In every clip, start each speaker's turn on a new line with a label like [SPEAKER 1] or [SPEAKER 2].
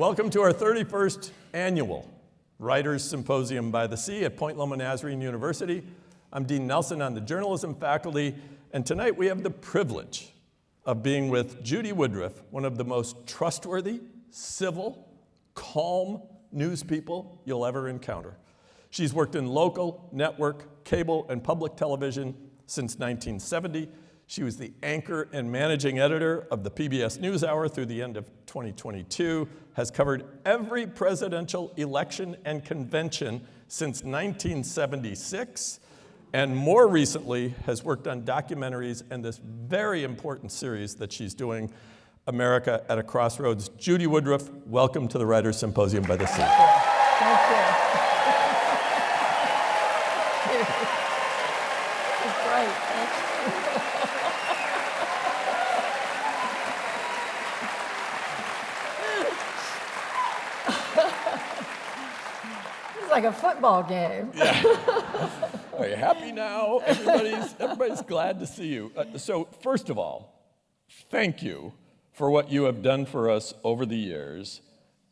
[SPEAKER 1] Welcome to our 31st annual Writers' Symposium by the Sea at Point Loma Nazarene University. I'm Dean Nelson on the journalism faculty, and tonight we have the privilege of being with Judy Woodruff, one of the most trustworthy, civil, calm news people you'll ever encounter. She's worked in local, network, cable, and public television since 1970. She was the anchor and managing editor of the PBS NewsHour through the end of 2022, has covered every presidential election and convention since 1976, and more recently has worked on documentaries and this very important series that she's doing, America at a Crossroads. Judy Woodruff, welcome to the Writers' Symposium by the Sea.
[SPEAKER 2] Thank you. It's great. Thank you. It's like a football game.
[SPEAKER 1] Yeah. Are you happy now? Everybody's glad to see you. So first of all, thank you for what you have done for us over the years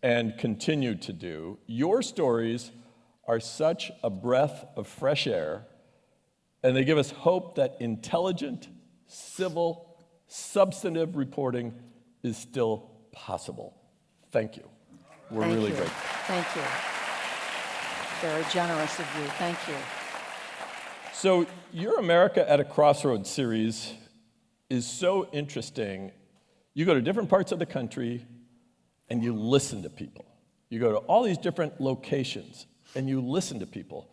[SPEAKER 1] and continue to do. Your stories are such a breath of fresh air, and they give us hope that intelligent, civil, substantive reporting is still possible. Thank you. We're really grateful.
[SPEAKER 2] Thank you. Very generous of you. Thank you.
[SPEAKER 1] So your America at a Crossroads series is so interesting. You go to different parts of the country and you listen to people. You go to all these different locations and you listen to people.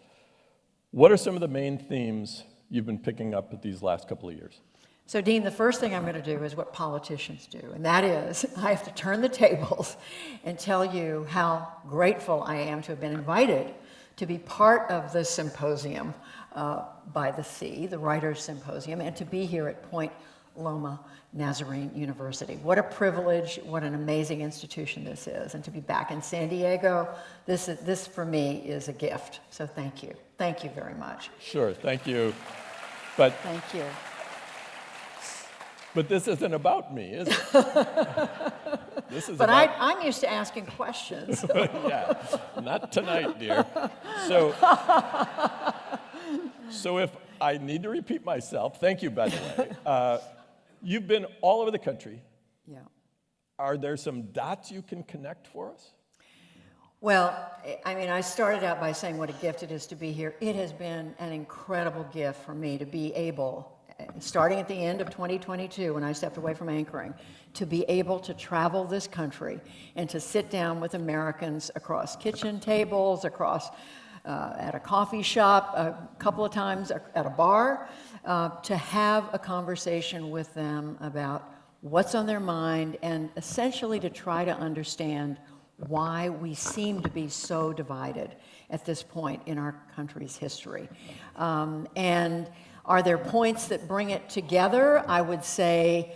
[SPEAKER 1] What are some of the main themes you've been picking up at these last couple of years?
[SPEAKER 2] So, Dean, the first thing I'm going to do is what politicians do, and that is I have to turn the tables and tell you how grateful I am to have been invited to be part of the symposium by the Sea, the Writers' Symposium, and to be here at Point Loma Nazarene University. What a privilege, what an amazing institution this is, and to be back in San Diego, this for me is a gift, so thank you. Thank you very much.
[SPEAKER 1] Sure, thank you.
[SPEAKER 2] Thank you.
[SPEAKER 1] But this isn't about me, is it?
[SPEAKER 2] I'm used to asking questions.
[SPEAKER 1] Yeah, not tonight, dear. So if I need to repeat myself, thank you, by the way. You've been all over the country.
[SPEAKER 2] Yeah.
[SPEAKER 1] Are there some dots you can connect for us?
[SPEAKER 2] Well, I mean, I started out by saying what a gift it is to be here. It has been an incredible gift for me to be able, starting at the end of 2022 when I stepped away from anchoring, to be able to travel this country and to sit down with Americans across kitchen tables, across at a coffee shop, a couple of times at a bar, to have a conversation with them about what's on their mind and essentially to try to understand why we seem to be so divided at this point in our country's history. And are there points that bring it together? I would say,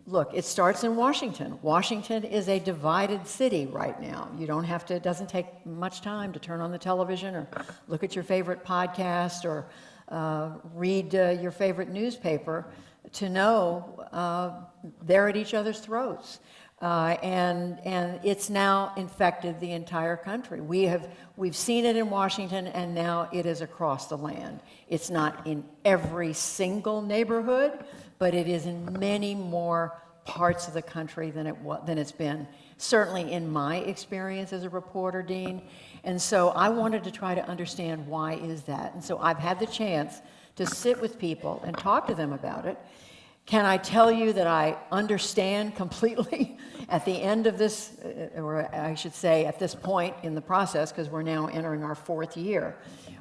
[SPEAKER 2] look, it starts in Washington. Washington is a divided city right now. You don't have to, it doesn't take much time to turn on the television or look at your favorite podcast or read your favorite newspaper to know they're at each other's throats. And it's now infected the entire country. We've seen it in Washington, and now it is across the land. It's not in every single neighborhood, but it is in many more parts of the country than it's been, certainly in my experience as a reporter, Dean. And so I wanted to try to understand why is that. And so I've had the chance to sit with people and talk to them about it. Can I tell you that I understand completely at the end of this, or I should say at this point in the process, because we're now entering our 4th year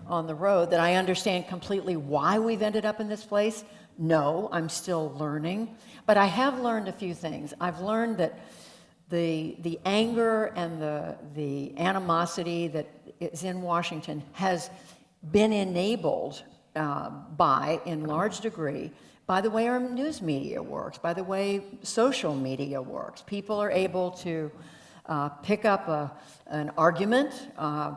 [SPEAKER 2] on the road, that I understand completely why we've ended up in this place? No, I'm still learning. But I have learned a few things. I've learned that the anger and the animosity that is in Washington has been enabled by, in large degree, by the way our news media works, by the way social media works. People are able to pick up an argument.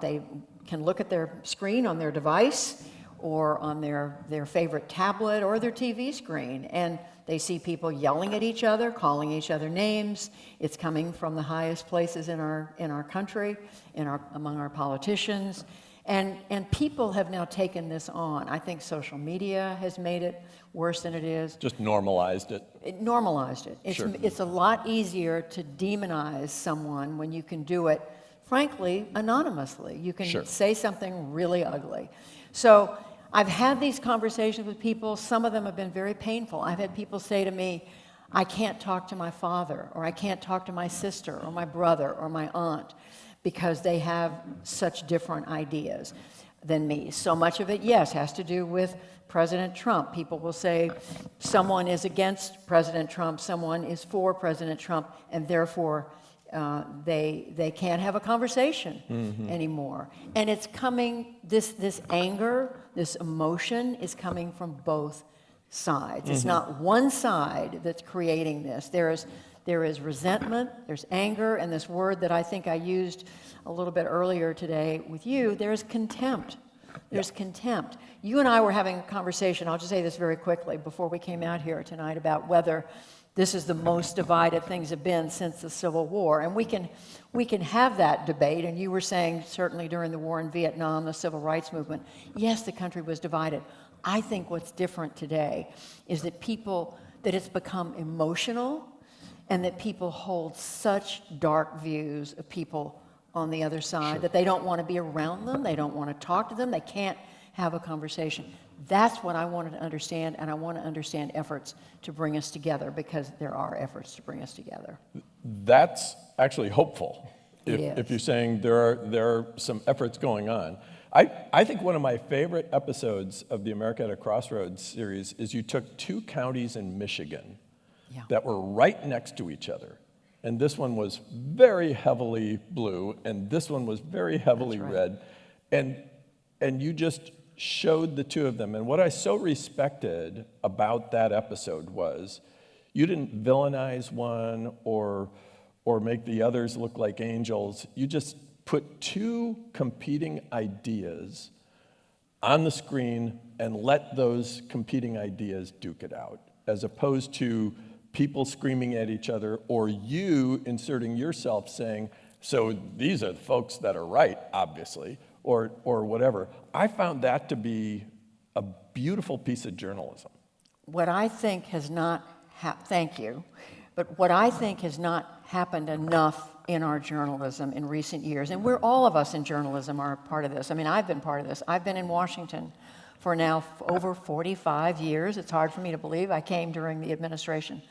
[SPEAKER 2] They can look at their screen on their device or on their favorite tablet or their TV screen. And they see people yelling at each other, calling each other names. It's coming from the highest places in our country, among our politicians. And people have now taken this on. I think social media has made it worse than it is.
[SPEAKER 1] Just normalized it.
[SPEAKER 2] It normalized it. It's a lot easier to demonize someone when you can do it, frankly, anonymously. You can say something really ugly. So I've had these conversations with people. Some of them have been very painful. I've had people say to me, I can't talk to my father, or I can't talk to my sister, or my brother, or my aunt, because they have such different ideas than me. So much of it, yes, has to do with President Trump. People will say someone is against President Trump, someone is for President Trump, and therefore they can't have a conversation anymore. And it's coming, this anger, this emotion is coming from both sides. It's not one side that's creating this. There is resentment, there's anger, and this word that I think I used a little bit earlier today with you, there's contempt. There's contempt. You and I were having a conversation, I'll just say this very quickly, before we came out here tonight, about whether this is the most divided things have been since the Civil War. And we can have that debate, and you were saying certainly during the war in Vietnam, the civil rights movement, yes, the country was divided. I think what's different today is that it's become emotional, and that people hold such dark views of people on the other side that they don't want to be around them, they don't want to talk to them, they can't have a conversation. That's what I wanted to understand, and I want to understand efforts to bring us together, because there are efforts to bring us together.
[SPEAKER 1] That's actually hopeful, if you're saying there are some efforts going on. I think one of my favorite episodes of the America at a Crossroads series is you took two counties in Michigan that were right next to each other. And this one was very heavily blue, and this one was very heavily red. And you just showed the two of them. And what I so respected about that episode was you didn't villainize one or make the others look like angels. You just put two competing ideas on the screen and let those competing ideas duke it out, as opposed to people screaming at each other, or you inserting yourself saying, so these are the folks that are right, obviously, or whatever. I found that to be a beautiful piece of journalism.
[SPEAKER 2] What I think has not, thank you, but what I think has not happened enough in our journalism in recent years, and all of us in journalism are a part of this. I mean, I've been part of this. I've been in Washington for now over 45 years. It's hard for me to believe. I came during the administration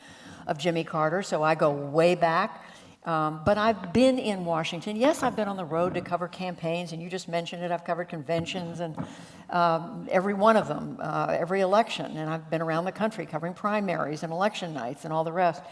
[SPEAKER 2] of Jimmy Carter, so I go way back. But I've been in Washington. Yes, I've been on the road to cover campaigns, and you just mentioned it. I've covered conventions, and every one of them, every election. And I've been around the country covering primaries and election nights and all the rest.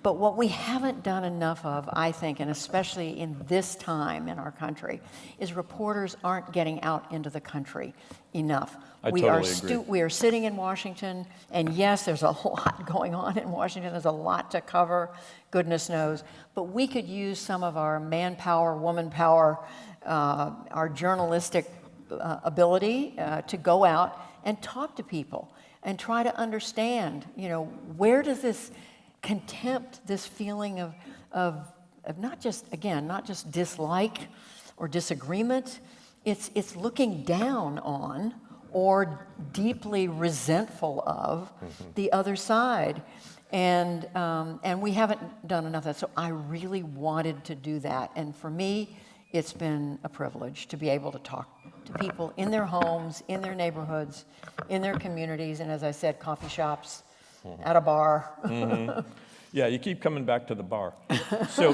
[SPEAKER 2] But what we haven't done enough of, I think, and especially in this time in our country, is reporters aren't getting out into the country enough.
[SPEAKER 1] I totally agree.
[SPEAKER 2] We are sitting in Washington, and yes, there's a lot going on in Washington. There's a lot to cover, goodness knows. But we could use some of our manpower, woman power, our journalistic ability to go out and talk to people and try to understand, where does this contempt, this feeling of not just dislike or disagreement, it's looking down on or deeply resentful of the other side. And we haven't done enough of that. So I really wanted to do that. And for me, it's been a privilege to be able to talk to people in their homes, in their neighborhoods, in their communities, and as I said, coffee shops, at a bar.
[SPEAKER 1] Yeah, you keep coming back to the bar. So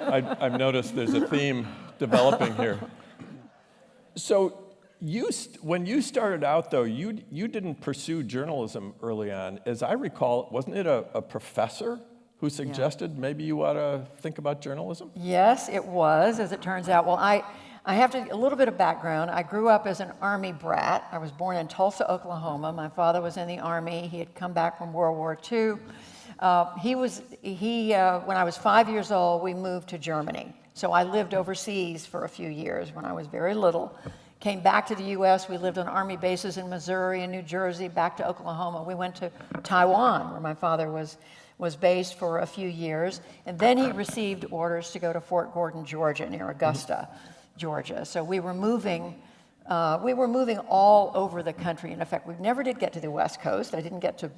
[SPEAKER 1] I've noticed there's a theme developing here. So when you started out, though, you didn't pursue journalism early on. As I recall, wasn't it a professor who suggested maybe you ought to think about journalism?
[SPEAKER 2] Yes, it was, as it turns out. Well, I have a little bit of background. I grew up as an Army brat. I was born in Tulsa, Oklahoma. My father was in the Army. He had come back from World War II. When I was 5 years old, we moved to Germany. So I lived overseas for a few years when I was very little, came back to the U.S. We lived on Army bases in Missouri and New Jersey, back to Oklahoma. We went to Taiwan, where my father was based for a few years. And then he received orders to go to Fort Gordon, Georgia, near Augusta, Georgia. So we were moving all over the country. And in fact, we never did get to the West Coast. I didn't get to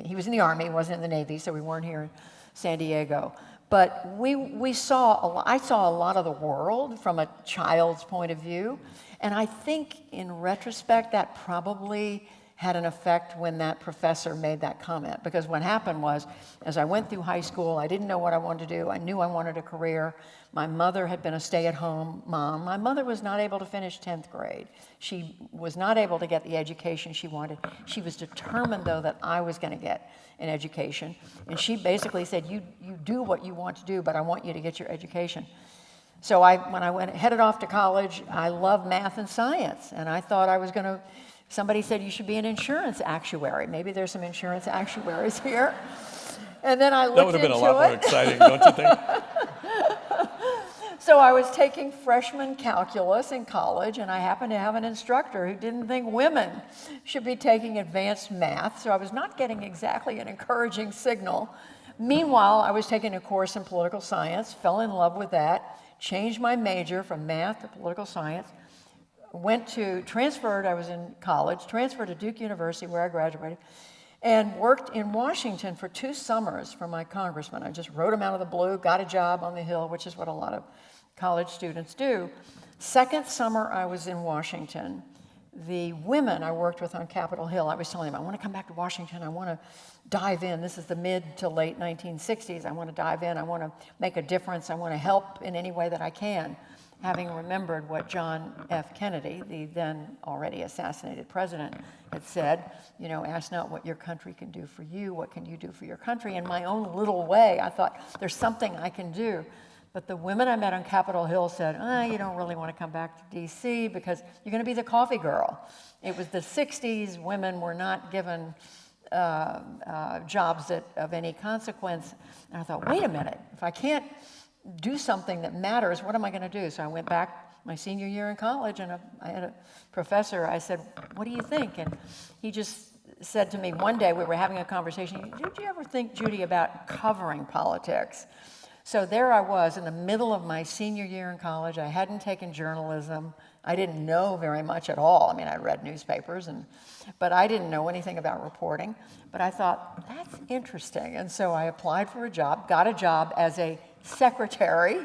[SPEAKER 2] he was in the Army, he wasn't in the Navy, so we weren't here in San Diego. But I saw a lot of the world from a child's point of view. And I think in retrospect, that probably had an effect when that professor made that comment. Because what happened was, as I went through high school, I didn't know what I wanted to do. I knew I wanted a career. My mother had been a stay-at-home mom. My mother was not able to finish 10th grade. She was not able to get the education she wanted. She was determined, though, that I was going to get an education. And she basically said, you do what you want to do, but I want you to get your education. So when I headed off to college, I loved math and science. And I thought I was going to, somebody said you should be an insurance actuary. Maybe there's some insurance actuaries here. And then I looked into it.
[SPEAKER 1] That would have been a lot more exciting, don't you think?
[SPEAKER 2] So I was taking freshman calculus in college, and I happened to have an instructor who didn't think women should be taking advanced math, so I was not getting exactly an encouraging signal. Meanwhile, I was taking a course in political science, fell in love with that, changed my major from math to political science, transferred, I was in college, transferred to Duke University where I graduated, and worked in Washington for 2 summers for my congressman. I just wrote him out of the blue, got a job on the Hill, which is what a lot of college students do. Second summer I was in Washington, the women I worked with on Capitol Hill, I was telling them, I want to come back to Washington, I want to dive in. This is the mid to late 1960s. I want to dive in, I want to make a difference, I want to help in any way that I can. Having remembered what John F. Kennedy, the then already assassinated president, had said, ask not what your country can do for you, what can you do for your country? In my own little way, I thought, there's something I can do. But the women I met on Capitol Hill said, you don't really want to come back to D.C. because you're going to be the coffee girl. It was the 60s. Women were not given jobs of any consequence. And I thought, wait a minute, if I can't do something that matters, what am I going to do? So I went back my senior year in college, and I had a professor. I said, what do you think? And he just said to me one day, we were having a conversation, did you ever think, Judy, about covering politics? So there I was in the middle of my senior year in college. I hadn't taken journalism. I didn't know very much at all. I mean, I read newspapers, but I didn't know anything about reporting. But I thought, that's interesting. And so I applied for a job, got a job as a secretary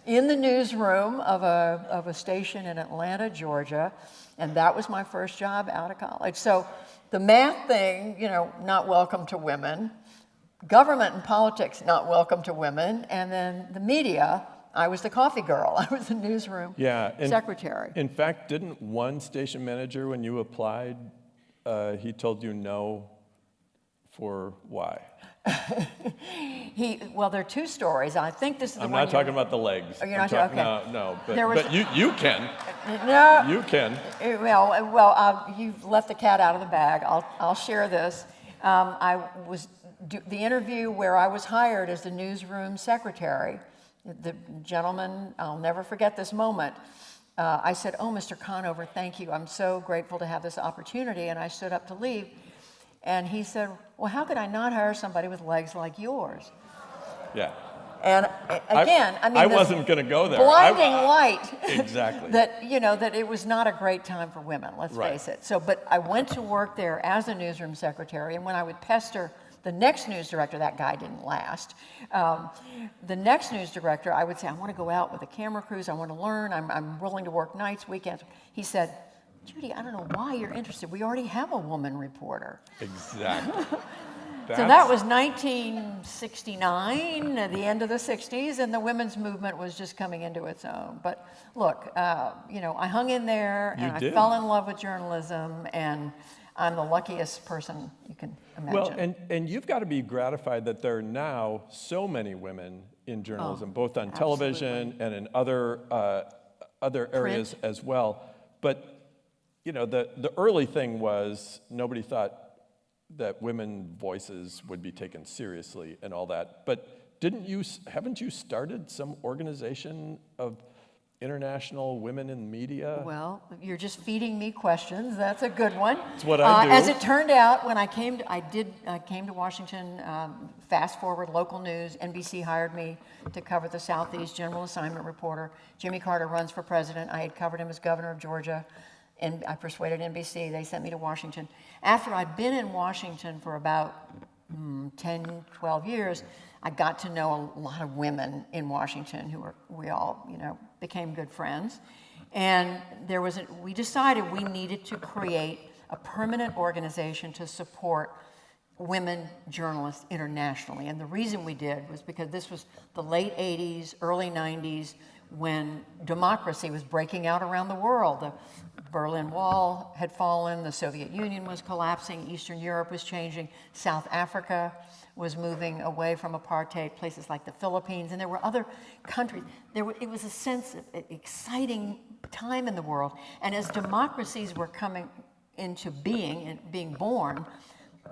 [SPEAKER 2] in the newsroom of a station in Atlanta, Georgia. And that was my first job out of college. So the math thing, not welcome to women. Government and politics, not welcome to women. And then the media, I was the coffee girl. I was the newsroom secretary.
[SPEAKER 1] In fact, didn't one station manager, when you applied, he told you no for why?
[SPEAKER 2] Well, there are 2 stories. I think this is the
[SPEAKER 1] I'm
[SPEAKER 2] one.
[SPEAKER 1] not talking about the legs.
[SPEAKER 2] You're not talking, okay.
[SPEAKER 1] No, but you can.
[SPEAKER 2] No.
[SPEAKER 1] You can.
[SPEAKER 2] Well, you've left the cat out of the bag. I'll share this. The interview where I was hired as the newsroom secretary, the gentleman, I'll never forget this moment. I said, Mr. Conover, thank you. I'm so grateful to have this opportunity. And I stood up to leave. And he said, well, how could I not hire somebody with legs like yours?
[SPEAKER 1] Yeah.
[SPEAKER 2] And again,
[SPEAKER 1] I wasn't going to go there.
[SPEAKER 2] Blinding light.
[SPEAKER 1] Exactly.
[SPEAKER 2] that it was not a great time for women, let's face it. So, but I went to work there as a newsroom secretary, and when I would pester the next news director, that guy didn't last. The next news director, I would say, I want to go out with the camera crews, I want to learn, I'm willing to work nights, weekends. He said, Judy, I don't know why you're interested. We already have a woman reporter.
[SPEAKER 1] Exactly.
[SPEAKER 2] So that was 1969, at the end of the 60s, and the women's movement was just coming into its own. But look, I hung in there, and I fell in love with journalism, and I'm the luckiest person you can imagine.
[SPEAKER 1] Well, and you've got to be gratified that there are now so many women in journalism, both on television and in other areas as well. But the early thing was nobody thought that women voices would be taken seriously and all that. But haven't you started some organization of International Women in Media?
[SPEAKER 2] Well, you're just feeding me questions. That's a good one.
[SPEAKER 1] It's what I do.
[SPEAKER 2] As it turned out, when I came to Washington, fast forward, local news, NBC hired me to cover the Southeast, general assignment reporter. Jimmy Carter runs for president. I had covered him as governor of Georgia, and I persuaded NBC. They sent me to Washington. After I'd been in Washington for about 10, 12 years, I got to know a lot of women in Washington we all, became good friends. And we decided we needed to create a permanent organization to support women journalists internationally. And the reason we did was because this was the late 80s, early 90s, when democracy was breaking out around the world. The Berlin Wall had fallen, the Soviet Union was collapsing, Eastern Europe was changing, South Africa was moving away from apartheid, places like the Philippines, and there were other countries. It was a sense of exciting time in the world. And as democracies were coming into being and being born,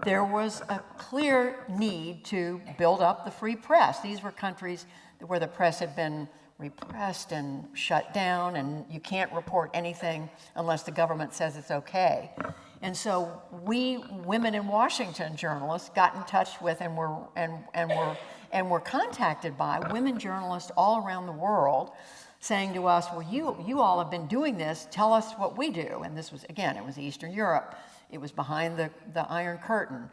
[SPEAKER 2] there was a clear need to build up the free press. These were countries where the press had been repressed and shut down, and you can't report anything unless the government says it's okay. And so we, women in Washington journalists, got in touch with and were contacted by women journalists all around the world, saying to us, "Well, you all have been doing this. Tell us what we do." And this was, again, it was Eastern Europe. It was behind the Iron Curtain,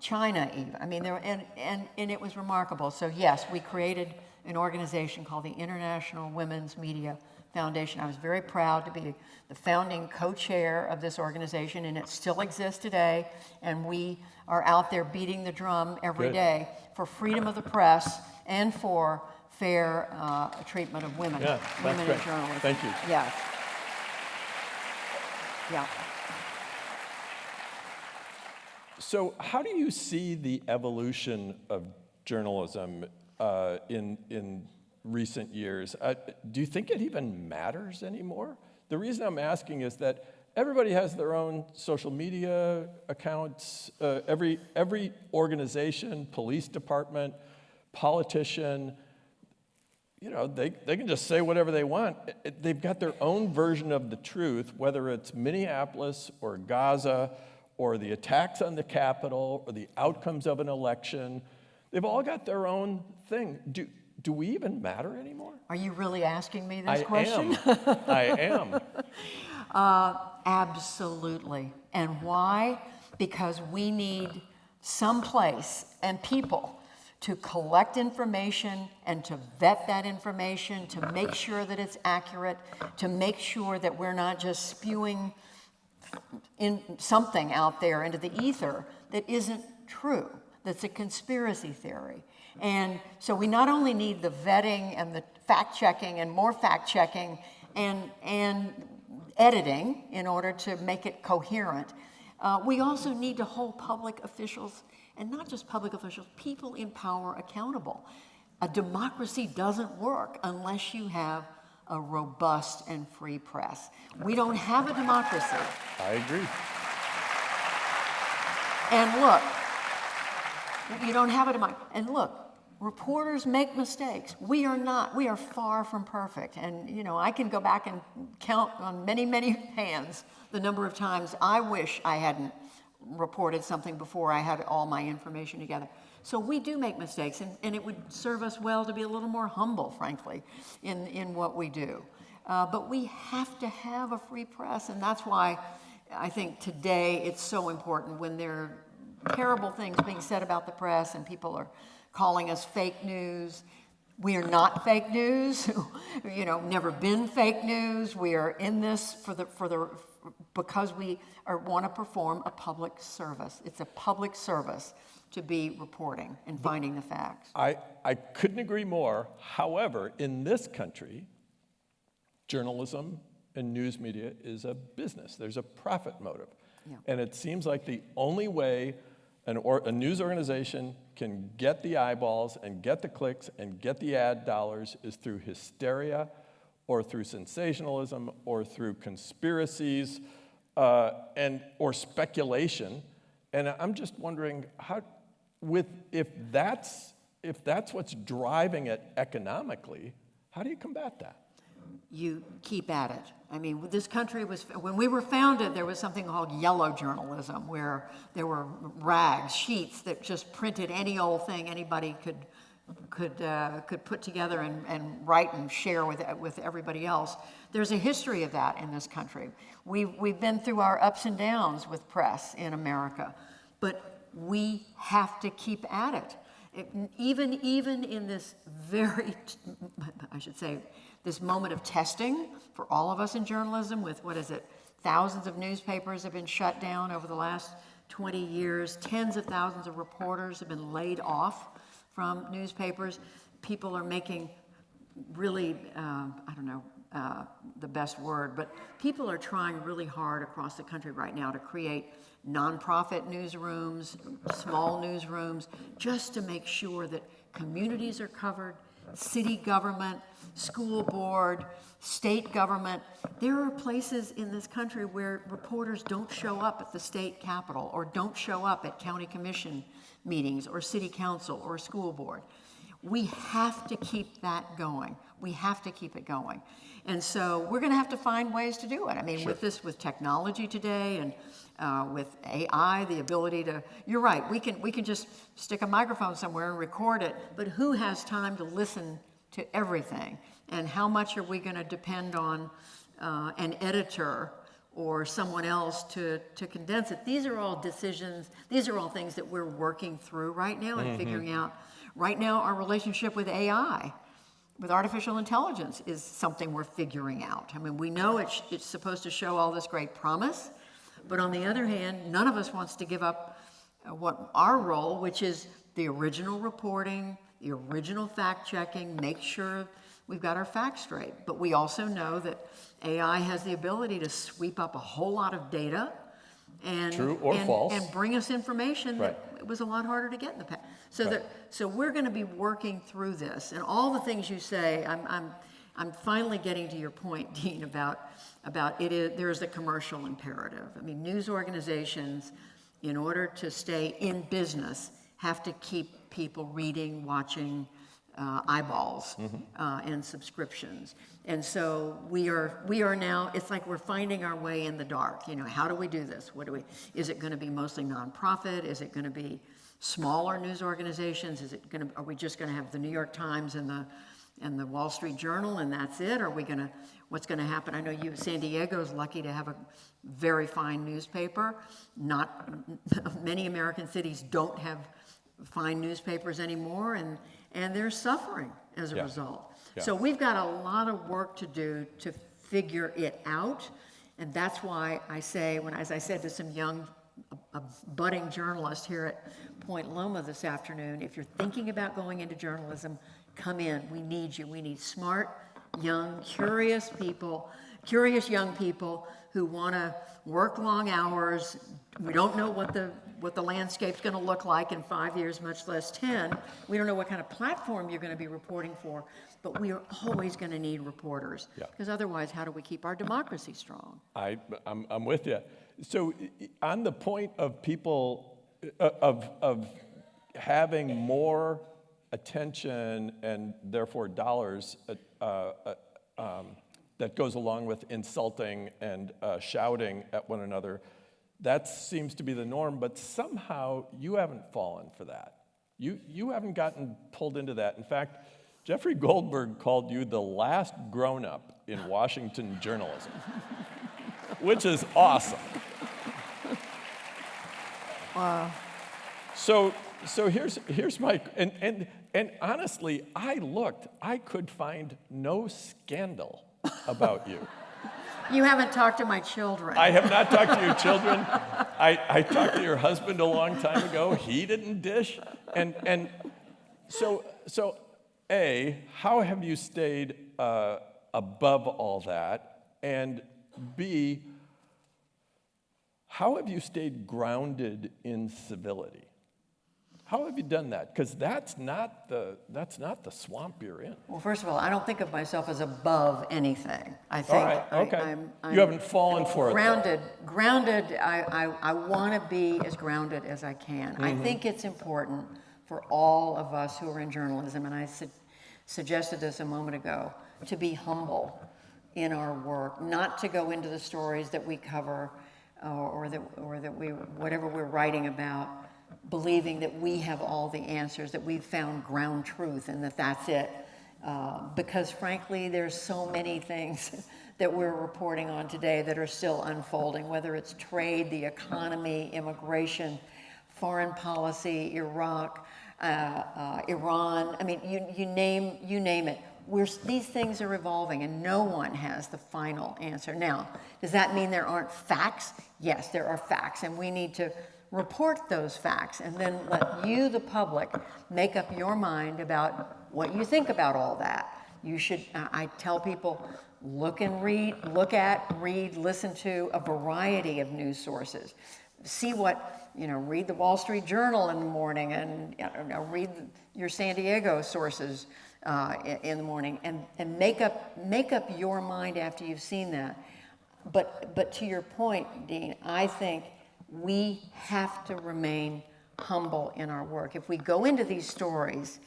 [SPEAKER 2] China even. I mean, and it was remarkable. So yes, we created an organization called the International Women's Media Foundation. I was very proud to be the founding co-chair of this organization, and it still exists today. And we are out there beating the drum every day for freedom of the press and for fair treatment of women, women in journalism.
[SPEAKER 1] Thank you.
[SPEAKER 2] Yes. Yeah.
[SPEAKER 1] So how do you see the evolution of journalism in recent years? Do you think it even matters anymore? The reason I'm asking is that everybody has their own social media accounts. Every organization, police department, politician, they can just say whatever they want. They've got their own version of the truth, whether it's Minneapolis or Gaza or the attacks on the Capitol or the outcomes of an election. They've all got their own thing. Do we even matter anymore?
[SPEAKER 2] Are you really asking me this question?
[SPEAKER 1] I am.
[SPEAKER 2] Absolutely. And why? Because we need some place and people to collect information and to vet that information, to make sure that it's accurate, to make sure that we're not just spewing in something out there into the ether that isn't true, that's a conspiracy theory. And so we not only need the vetting and the fact-checking and more fact-checking and editing in order to make it coherent, we also need to hold public officials, and not just public officials, people in power accountable. A democracy doesn't work unless you have a robust and free press. We don't have a democracy.
[SPEAKER 1] I agree.
[SPEAKER 2] And look, you don't have a democracy. And look, reporters make mistakes. We are far from perfect. And, I can go back and count on many, many hands the number of times I wish I hadn't reported something before I had all my information together. So we do make mistakes, and it would serve us well to be a little more humble, frankly, in what we do. But we have to have a free press, and that's why I think today it's so important when there are terrible things being said about the press and people are calling us fake news. We are not fake news, never been fake news. We are in this because we want to perform a public service. It's a public service to be reporting and finding the facts.
[SPEAKER 1] I couldn't agree more. However, in this country, journalism and news media is a business. There's a profit motive.
[SPEAKER 2] Yeah.
[SPEAKER 1] And it seems like the only way a news organization can get the eyeballs and get the clicks and get the ad dollars is through hysteria or through sensationalism or through conspiracies or speculation. And I'm just wondering if that's what's driving it economically, how do you combat that?
[SPEAKER 2] you keep at it. I mean, this country was, when we were founded, there was something called yellow journalism, where there were rags, sheets that just printed any old thing anybody could put together and write and share with everybody else. There's a history of that in this country. We've been through our ups and downs with press in America, but we have to keep at it. Even in this very, I should say, this moment of testing for all of us in journalism with, thousands of newspapers have been shut down over the last 20 years. Tens of thousands of reporters have been laid off from newspapers. People are making really, the best word, but people are trying really hard across the country right now to create nonprofit newsrooms, small newsrooms, just to make sure that communities are covered, city government, school board, state government. There are places in this country where reporters don't show up at the state capitol or don't show up at county commission meetings or city council or school board. We have to keep that going. We have to keep it going. And so we're going to have to find ways to do it. I mean,
[SPEAKER 1] Sure.
[SPEAKER 2] with technology today and with AI, the ability to, you're right, we can just stick a microphone somewhere and record it, but who has time to listen to everything? And how much are we going to depend on an editor or someone else to condense it? These are all decisions, these are all things that we're working through right now and figuring out. Right now, our relationship with AI, with artificial intelligence, is something we're figuring out. I mean, we know it's supposed to show all this great promise, but on the other hand, none of us wants to give up what our role, which is the original reporting, the original fact-checking, make sure we've got our facts straight. But we also know that AI has the ability to sweep up a whole lot of data and
[SPEAKER 1] True or false.
[SPEAKER 2] And bring us information
[SPEAKER 1] Right.
[SPEAKER 2] that it was a lot harder to get in the past.
[SPEAKER 1] Right.
[SPEAKER 2] So we're going to be working through this, and all the things you say. I'm finally getting to your point, Dean, about there is a commercial imperative. I mean, news organizations, in order to stay in business, have to keep people reading, watching, eyeballs, and subscriptions. And so we are now, it's like we're finding our way in the dark. You know, how do we do this? Is it going to be mostly nonprofit? Is it going to be smaller news organizations? Are we just going to have the New York Times and the Wall Street Journal and that's it? What's going to happen? I know San Diego's lucky to have a very fine newspaper. Not many American cities don't have fine newspapers anymore, and they're suffering as a result.
[SPEAKER 1] Yeah.
[SPEAKER 2] So we've got a lot of work to do to figure it out, and that's why I say, as I said to some young, budding journalists here at Point Loma this afternoon, if you're thinking about going into journalism, come in. We need you. We need smart, young, curious young people who want to work long hours. We don't know what the landscape's going to look like in 5 years, much less 10. We don't know what kind of platform you're going to be reporting for, but we are always going to need reporters.
[SPEAKER 1] Yeah.
[SPEAKER 2] Because otherwise, how do we keep our democracy strong?
[SPEAKER 1] I'm with you. So on the point of people, of having more attention and therefore dollars that goes along with insulting and shouting at one another, that seems to be the norm, but somehow you haven't fallen for that. You haven't gotten pulled into that. In fact, Jeffrey Goldberg called you the last grown-up in Washington journalism, which is awesome.
[SPEAKER 2] Wow.
[SPEAKER 1] So here's my, and honestly, I could find no scandal about you.
[SPEAKER 2] You haven't talked to my children.
[SPEAKER 1] I have not talked to your children. I talked to your husband a long time ago. He didn't dish. And so A, how have you stayed above all that? And B, how have you stayed grounded in civility? How have you done that? Because that's not the swamp you're in.
[SPEAKER 2] Well, first of all, I don't think of myself as above anything. I think
[SPEAKER 1] All right, okay.
[SPEAKER 2] I'm
[SPEAKER 1] You haven't fallen for it, though.
[SPEAKER 2] Grounded. I want to be as grounded as I can. I
[SPEAKER 1] Mm-hmm.
[SPEAKER 2] think it's important for all of us who are in journalism, and I suggested this a moment ago, to be humble, in our work, not to go into the stories that we cover or that we, whatever we're writing about, believing that we have all the answers, that we've found ground truth and that that's it. Because frankly, there's so many things that we're reporting on today that are still unfolding, whether it's trade, the economy, immigration, foreign policy, Iraq, Iran. I mean, you name it. These things are evolving, and no one has the final answer. Now, does that mean there aren't facts? Yes, there are facts, and we need to report those facts, and then let you, the public, make up your mind about what you think about all that. You should, I tell people, look, read, listen to a variety of news sources. See what, read the Wall Street Journal in the morning, and read your San Diego sources in the morning, and make up your mind after you've seen that. But to your point, Dean, I think we have to remain humble in our work. If we go into these stories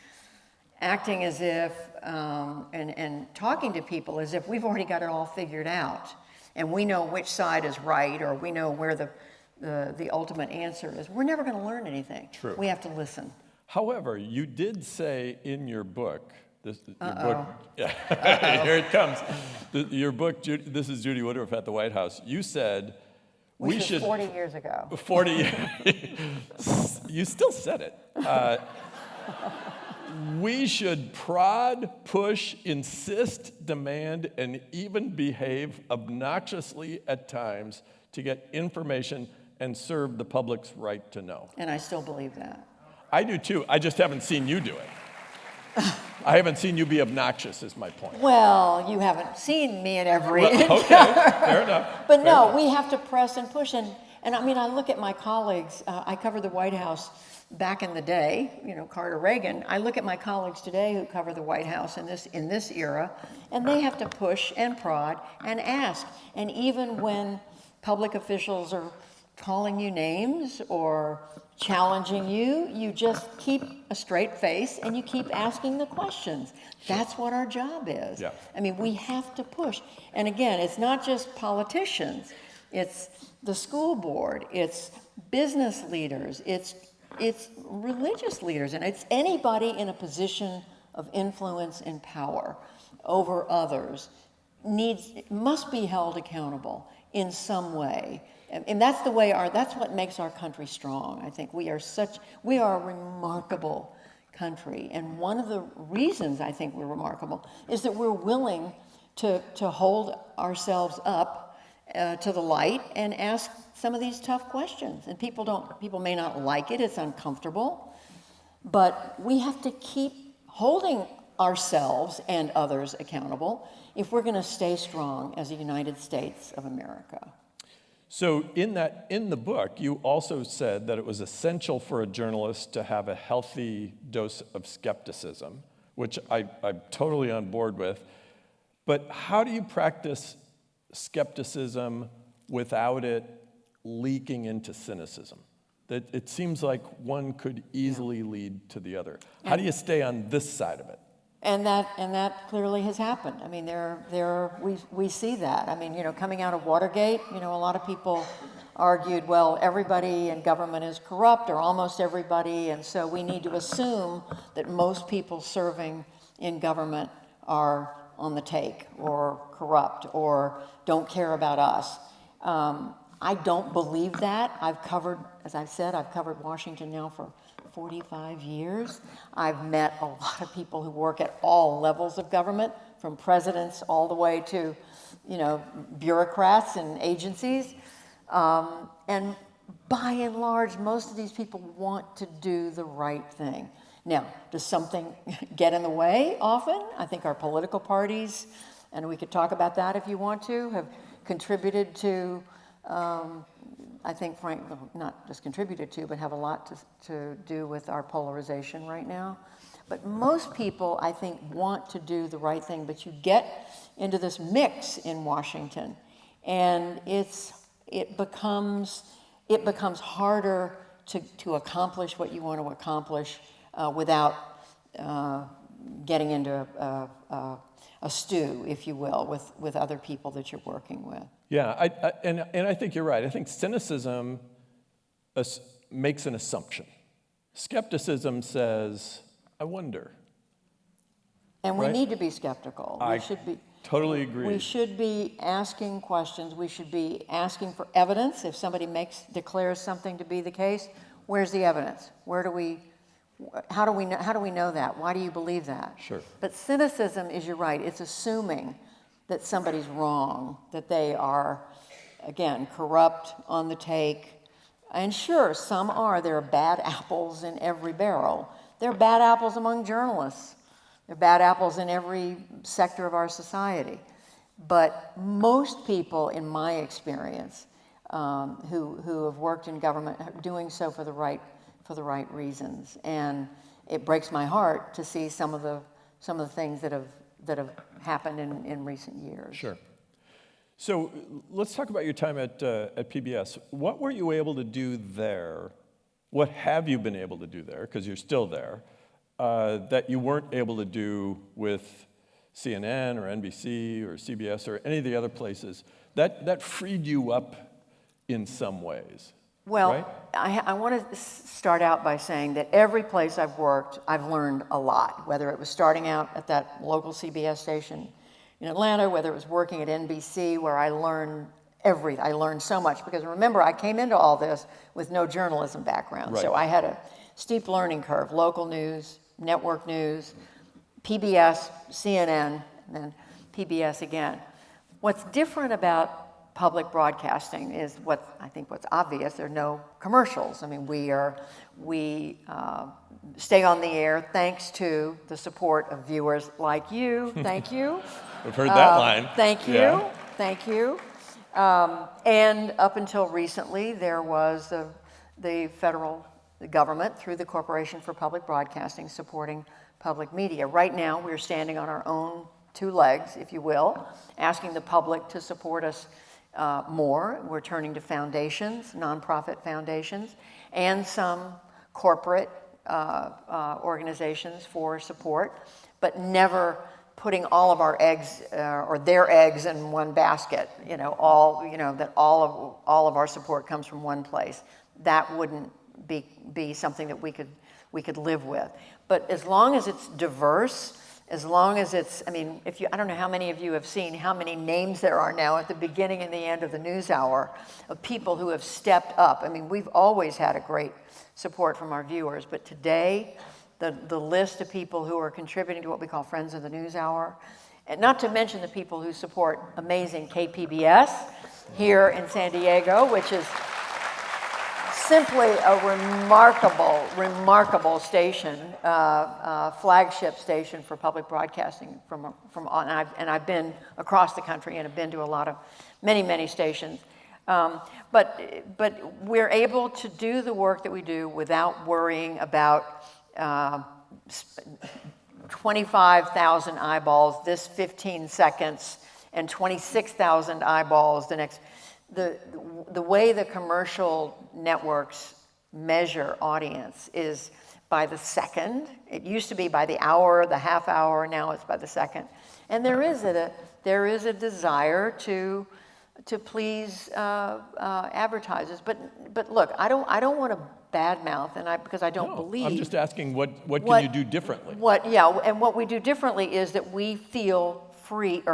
[SPEAKER 2] acting as if, and talking to people as if we've already got it all figured out, and we know which side is right, or we know where the ultimate answer is, we're never going to learn anything.
[SPEAKER 1] True.
[SPEAKER 2] We have to listen.
[SPEAKER 1] However, you did say in your book, yeah, here it comes. Your book, This Is Judy Woodruff at the White House. You said we should
[SPEAKER 2] 40 years ago.
[SPEAKER 1] 40 years. You still said it. We should prod, push, insist, demand, and even behave obnoxiously at times to get information and serve the public's right to know.
[SPEAKER 2] And I still believe that.
[SPEAKER 1] I do too. I just haven't seen you do it. I haven't seen you be obnoxious, is my point.
[SPEAKER 2] Well, you haven't seen me in every
[SPEAKER 1] Okay, fair enough.
[SPEAKER 2] But no, we have to press and push. And I mean, I look at my colleagues. I covered the White House back in the day, Carter, Reagan. I look at my colleagues today who cover the White House in this era, and they have to push and prod and ask. And even when public officials are calling you names or challenging you, you just keep a straight face and you keep asking the questions. That's what our job is.
[SPEAKER 1] Yeah.
[SPEAKER 2] I mean, we have to push. And again, it's not just politicians, it's the school board, it's business leaders, it's religious leaders, and it's anybody in a position of influence and power over others must be held accountable in some way. And that's that's what makes our country strong. I think we are a remarkable country. And one of the reasons I think we're remarkable is that we're willing to hold ourselves up to the light and ask some of these tough questions. And people may not like it, it's uncomfortable, but we have to keep holding ourselves and others accountable if we're going to stay strong as a United States of America.
[SPEAKER 1] So in the book, you also said that it was essential for a journalist to have a healthy dose of skepticism, which I'm totally on board with. But how do you practice skepticism without it leaking into cynicism? That it seems like one could easily lead to the other. How do you stay on this side of it?
[SPEAKER 2] And that clearly has happened. I mean, we see that. I mean, coming out of Watergate, a lot of people argued, well, everybody in government is corrupt, or almost everybody, and so we need to assume that most people serving in government are on the take, or corrupt, or don't care about us. I don't believe that. As I've said, I've covered Washington now for 45 years. I've met a lot of people who work at all levels of government, from presidents all the way to, bureaucrats and agencies. And by and large, most of these people want to do the right thing. Now, does something get in the way often? I think our political parties, and we could talk about that if you want to, have contributed to I think, not just contributed to, but have a lot to do with our polarization right now. But most people, I think, want to do the right thing, but you get into this mix in Washington, and it becomes harder to accomplish what you want to accomplish without getting into a stew, if you will, with other people that you're working with.
[SPEAKER 1] Yeah, and I think you're right. I think cynicism makes an assumption. Skepticism says, I wonder.
[SPEAKER 2] And we
[SPEAKER 1] Right?
[SPEAKER 2] need to be skeptical. We should be.
[SPEAKER 1] Totally agree.
[SPEAKER 2] We should be asking questions. We should be asking for evidence. If somebody declares something to be the case, where's the evidence? How do we know that? Why do you believe that?
[SPEAKER 1] Sure.
[SPEAKER 2] But cynicism is, you're right, it's assuming that somebody's wrong, that they are, again, corrupt, on the take. And sure, some are. There are bad apples in every barrel. There are bad apples among journalists. There are bad apples in every sector of our society. But most people, in my experience, who have worked in government, are doing so for the right reasons. And it breaks my heart to see some of the things that have happened in recent years.
[SPEAKER 1] Sure. So let's talk about your time at PBS. What were you able to do there? What have you been able to do there, because you're still there, that you weren't able to do with CNN or NBC or CBS or any of the other places? That freed you up in some ways.
[SPEAKER 2] Well,
[SPEAKER 1] right?
[SPEAKER 2] I want to start out by saying that every place I've worked, I've learned a lot, whether it was starting out at that local CBS station in Atlanta, whether it was working at NBC, where I learned everything. I learned so much, because remember, I came into all this with no journalism background.
[SPEAKER 1] Right.
[SPEAKER 2] So I had a steep learning curve: local news, network news, PBS, CNN, and then PBS again. What's different about public broadcasting is what's obvious. There are no commercials. I mean, we stay on the air thanks to the support of viewers like you. Thank you.
[SPEAKER 1] We've heard that line.
[SPEAKER 2] Thank you.
[SPEAKER 1] Yeah.
[SPEAKER 2] Thank you. And up until recently, there was the federal government, through the Corporation for Public Broadcasting, supporting public media. Right now, we're standing on our own two legs, if you will, asking the public to support us more. We're turning to foundations, nonprofit foundations, and some corporate organizations for support, but never putting all of our eggs or their eggs in one basket. That all of our support comes from one place. That wouldn't be something that we could live with. But as long as it's diverse, as long as it's, I don't know how many of you have seen how many names there are now at the beginning and the end of the NewsHour of people who have stepped up. We've always had a great support from our viewers, but today, the list of people who are contributing to what we call Friends of the NewsHour, and not to mention the people who support amazing KPBS here in San Diego, which is simply a remarkable station, flagship station for public broadcasting. And I've been across the country and have been to many stations. But we're able to do the work that we do without worrying about 25,000 eyeballs this 15 seconds and 26,000 eyeballs the next. The way the commercial networks measure audience is by the second. It used to be by the hour, the half hour. Now it's by the second. And there is a desire to please advertisers. But look, I don't want to badmouth, because I don't believe.
[SPEAKER 1] I'm just asking what can you do differently?
[SPEAKER 2] And what we do differently is that we feel free.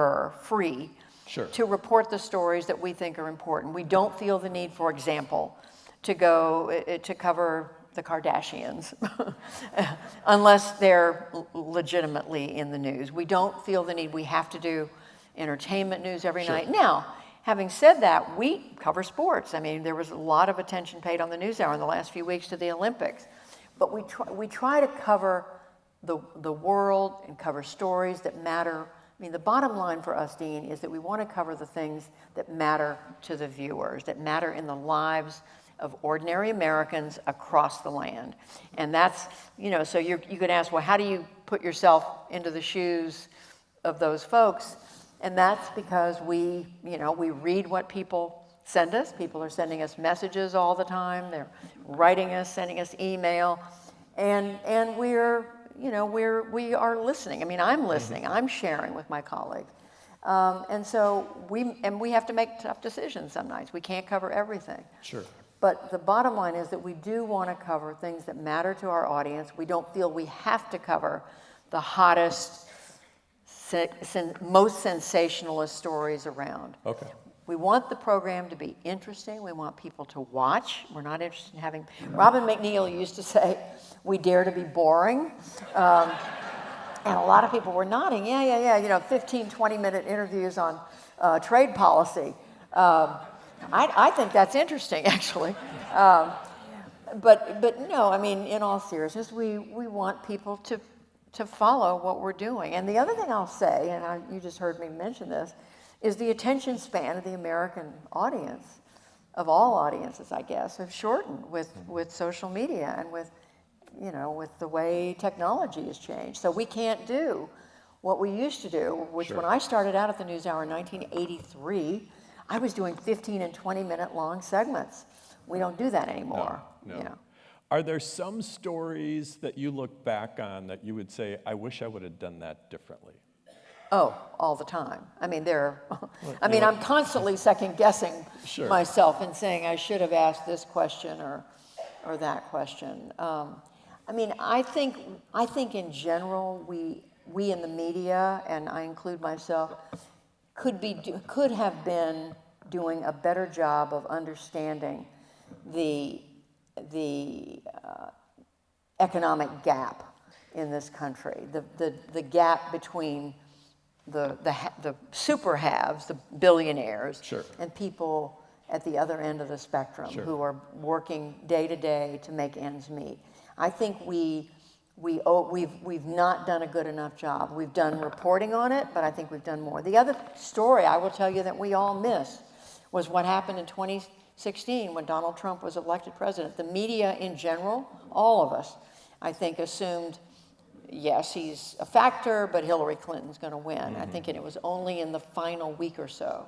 [SPEAKER 1] Sure.
[SPEAKER 2] To report the stories that we think are important. We don't feel the need, for example, to cover the Kardashians, unless they're legitimately in the news. We don't feel the need. We have to do entertainment news every night. Now, having said that, we cover sports. There was a lot of attention paid on the NewsHour in the last few weeks to the Olympics. But we try to cover the world and cover stories that matter. The bottom line for us, Dean, is that we want to cover the things that matter to the viewers, that matter in the lives of ordinary Americans across the land. And that's, so you could ask, well, how do you put yourself into the shoes of those folks? And that's because we read what people send us. People are sending us messages all the time. They're writing us, sending us email. And we're we are listening. I mean, I'm listening. I'm sharing with my colleagues. And so we have to make tough decisions some nights. We can't cover everything.
[SPEAKER 1] Sure.
[SPEAKER 2] But the bottom line is that we do want to cover things that matter to our audience. We don't feel we have to cover the hottest, most sensationalist stories around.
[SPEAKER 1] Okay.
[SPEAKER 2] We want the program to be interesting. We want people to watch. We're not interested in having... Robin McNeil used to say, we dare to be boring. And a lot of people were nodding, yeah, 15, 20-minute interviews on trade policy. I think that's interesting, actually. But no, I mean, in all seriousness, we want people to follow what we're doing. And the other thing I'll say, and you just heard me mention this, is the attention span of the American audience, of all audiences, I guess, have shortened with social media and with the way technology has changed. So we can't do what we used to do, which when I started out at the NewsHour in 1983, I was doing 15 and 20-minute long segments. We don't do that anymore.
[SPEAKER 1] No. Are there some stories that you look back on that you would say, I wish I would have done that differently?
[SPEAKER 2] Oh, all the time. I mean, I'm constantly second-guessing myself and saying I should have asked this question or that question. I mean, I think in general we in the media, and I include myself, could have been doing a better job of understanding the economic gap in this country, the gap between the super haves, the billionaires, and people at the other end of the spectrum who are working day to day to make ends meet. I think we've not done a good enough job. We've done reporting on it, but I think we've done more. The other story I will tell you that we all miss was what happened in 2016 when Donald Trump was elected president. The media in general, all of us, I think assumed, yes, he's a factor, but Hillary Clinton's going to win. I think it was only in the final week or so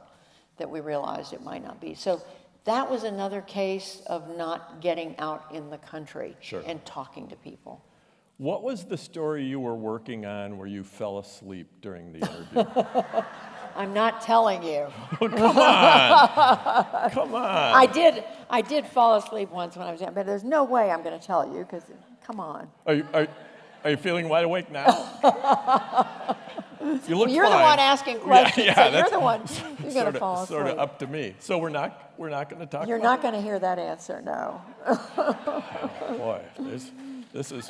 [SPEAKER 2] that we realized it might not be. So that was another case of not getting out in the country and talking to people.
[SPEAKER 1] What was the story you were working on where you fell asleep during the interview?
[SPEAKER 2] I'm not telling you.
[SPEAKER 1] Come on. Come on.
[SPEAKER 2] I did fall asleep once when I was young, but there's no way I'm going to tell you because, come on.
[SPEAKER 1] Are you feeling wide awake now? You look
[SPEAKER 2] You're
[SPEAKER 1] fine.
[SPEAKER 2] the one asking questions, so you're the one who's going to fall asleep.
[SPEAKER 1] Sort of up to me. So we're not going to talk.
[SPEAKER 2] You're not going to hear that answer, no.
[SPEAKER 1] Oh, boy, this is.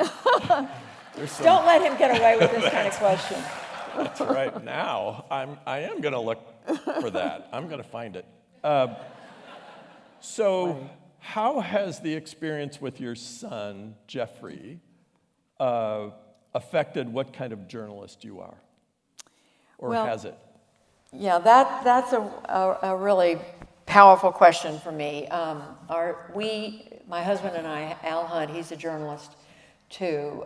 [SPEAKER 2] Don't let him get away with this kind of question.
[SPEAKER 1] That's right. Now I am going to look for that. I'm going to find it. So, how has the experience with your son Jeffrey affected what kind of journalist you are? Or has it?
[SPEAKER 2] Yeah, that's a really powerful question for me. My husband and I, Al Hunt, he's a journalist too.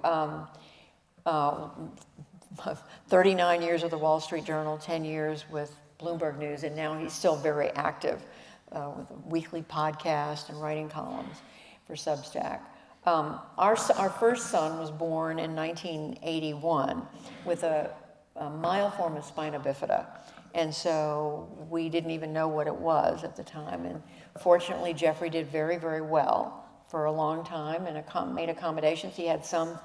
[SPEAKER 2] 39 years with the Wall Street Journal, 10 years with Bloomberg News, and now he's still very active with a weekly podcast and writing columns for Substack. Our first son was born in 1981 with a mild form of spina bifida, and so we didn't even know what it was at the time. And fortunately, Jeffrey did very, very well for a long time and made accommodations. He had some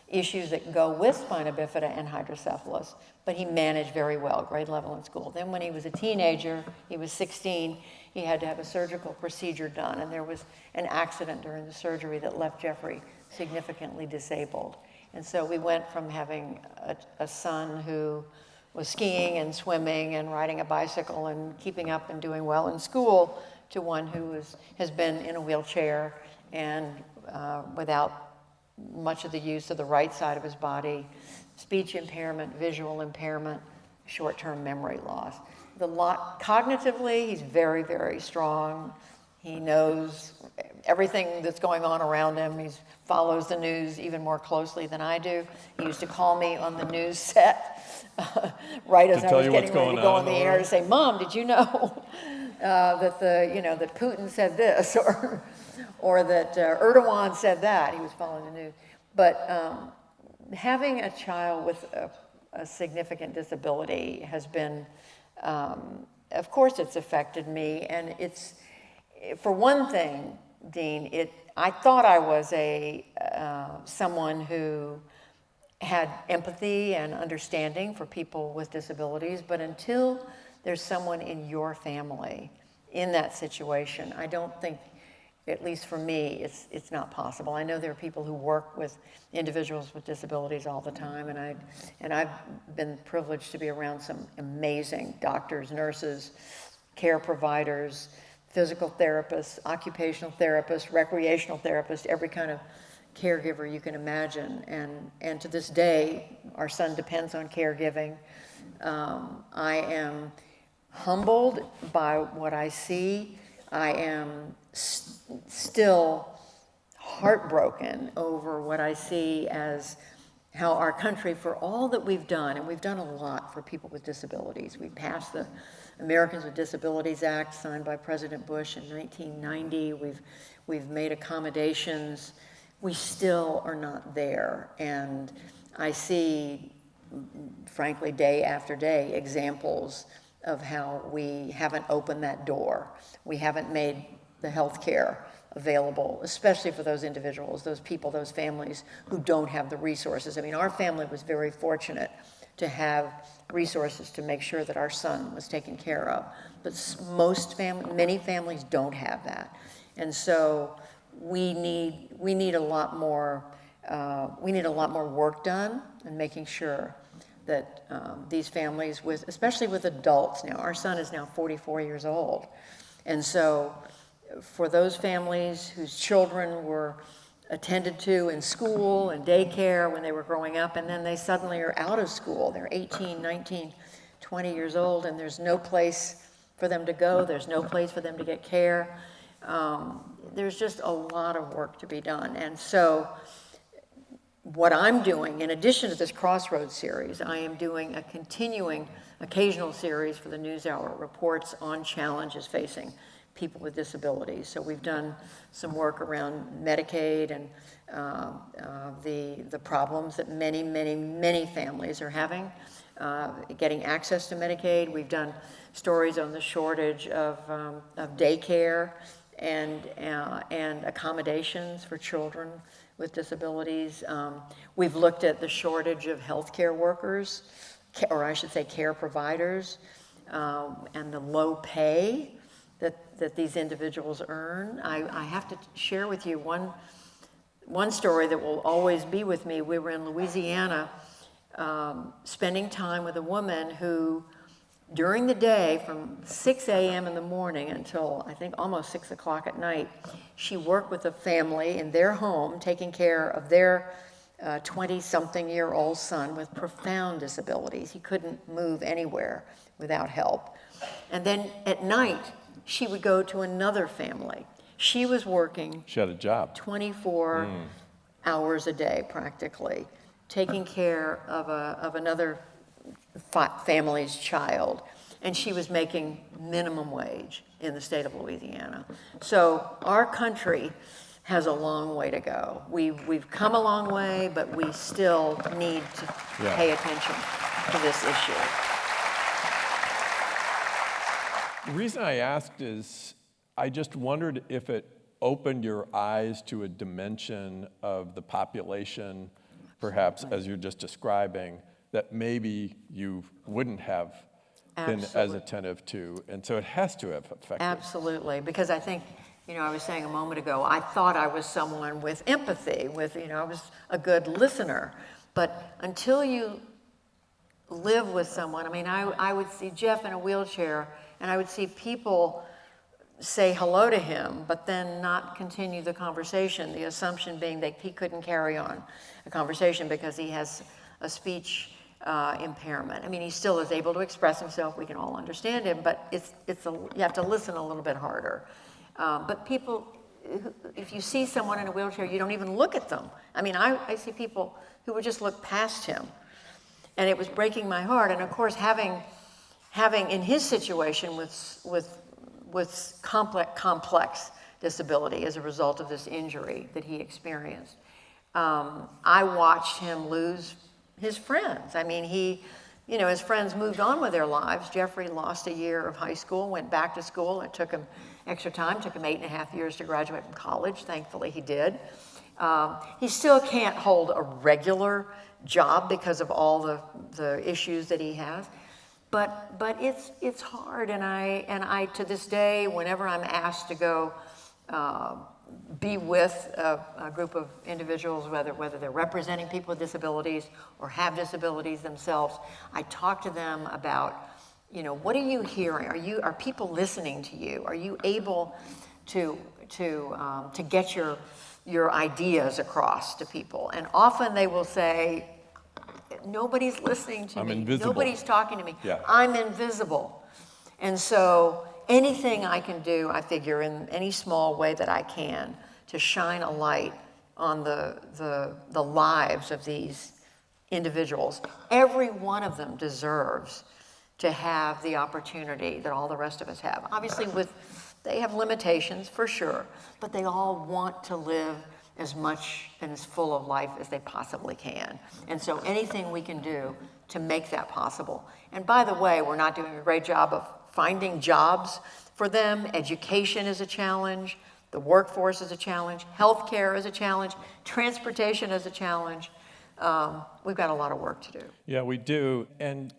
[SPEAKER 2] issues that go with spina bifida and hydrocephalus, but he managed very well, grade level in school. Then when he was a teenager, he was 16, he had to have a surgical procedure done, and there was an accident during the surgery that left Jeffrey significantly disabled. And so we went from having a son who was skiing and swimming and riding a bicycle and keeping up and doing well in school to one who has been in a wheelchair and without much of the use of the right side of his body, speech impairment, visual impairment, short-term memory loss. Cognitively, he's very, very strong. He knows everything that's going on around him. He follows the news even more closely than I do. He used to call me on the news set right as I was getting ready to go on the air to say, "Mom, did you know that that Putin said this or that Erdogan said that?" He was following the news. But having a child with a significant disability has been, of course it's affected me, and it's, for one thing, Dean, I thought I was someone who had empathy and understanding for people with disabilities, but until there's someone in your family in that situation, I don't think, at least for me, it's not possible. I know there are people who work with individuals with disabilities all the time, and I've been privileged to be around some amazing doctors, nurses, care providers, physical therapists, occupational therapists, recreational therapists, every kind of caregiver you can imagine. And to this day, our son depends on caregiving. I am humbled by what I see. I am still heartbroken over what I see as how our country, for all that we've done, and we've done a lot for people with disabilities. We passed the Americans with Disabilities Act, signed by President Bush in 1990. We've made accommodations. We still are not there. And I see, frankly, day after day, examples of how we haven't opened that door. We haven't made the health care available, especially for those individuals, those people, those families who don't have the resources. I mean, our family was very fortunate to have resources to make sure that our son was taken care of. But many families don't have that. And so we need a lot more work done in making sure that these families, especially with adults now, our son is now 44 years old. And so for those families whose children were attended to in school and daycare when they were growing up, and then they suddenly are out of school, they're 18, 19, 20 years old, and there's no place for them to go, there's no place for them to get care. There's just a lot of work to be done. And so what I'm doing, in addition to this Crossroads series, I am doing a continuing occasional series for the NewsHour, reports on challenges facing people with disabilities. So we've done some work around Medicaid and the problems that many, many, many families are having getting access to Medicaid. We've done stories on the shortage of daycare and accommodations for children with disabilities. We've looked at the shortage of healthcare workers, or I should say care providers, and the low pay that these individuals earn. I have to share with you one story that will always be with me. We were in Louisiana spending time with a woman who, during the day, from 6 a.m. in the morning until I think almost 6 o'clock at night, she worked with a family in their home, taking care of their 20-something-year-old son with profound disabilities. He couldn't move anywhere without help. And then at night, she would go to another family. She was working.
[SPEAKER 1] She had a job.
[SPEAKER 2] 24 hours a day, practically, taking care of another family's child, and she was making minimum wage in the state of Louisiana. So our country has a long way to go. We've come a long way, but we still need to pay attention to this issue.
[SPEAKER 1] The reason I asked is I just wondered if it opened your eyes to a dimension of the population, perhaps as you're just describing, that maybe you wouldn't have been as attentive to. And so it has to have affected.
[SPEAKER 2] Absolutely, because I think, I was saying a moment ago, I thought I was someone with empathy, I was a good listener. But until you live with someone, I would see Jeff in a wheelchair, and I would see people say hello to him, but then not continue the conversation, the assumption being that he couldn't carry on a conversation because he has a speech impairment. He still is able to express himself. We can all understand him, but you have to listen a little bit harder. But people, if you see someone in a wheelchair, you don't even look at them. I see people who would just look past him, and it was breaking my heart. And of course, having in his situation with complex disability as a result of this injury that he experienced, I watched him lose his friends. I mean, his friends moved on with their lives. Jeffrey lost a year of high school, went back to school. It took him extra time, took him 8.5 years to graduate from college. Thankfully, he did. He still can't hold a regular job because of all the issues that he has. But it's hard, and I to this day, whenever I'm asked to go be with a group of individuals, whether they're representing people with disabilities or have disabilities themselves, I talk to them about, what are you hearing? Are people listening to you? Are you able to get your ideas across to people? And often they will say, nobody's listening to me.
[SPEAKER 1] Invisible.
[SPEAKER 2] Nobody's talking to me.
[SPEAKER 1] Yeah.
[SPEAKER 2] I'm invisible. And so anything I can do, I figure, in any small way that I can, to shine a light on the lives of these individuals. Every one of them deserves to have the opportunity that all the rest of us have. Obviously, they have limitations, for sure, but they all want to live as much and as full of life as they possibly can. And so anything we can do to make that possible. And by the way, we're not doing a great job of finding jobs for them. Education is a challenge. The workforce is a challenge. Healthcare is a challenge. Transportation is a challenge. We've got a lot of work to do.
[SPEAKER 1] Yeah, we do, and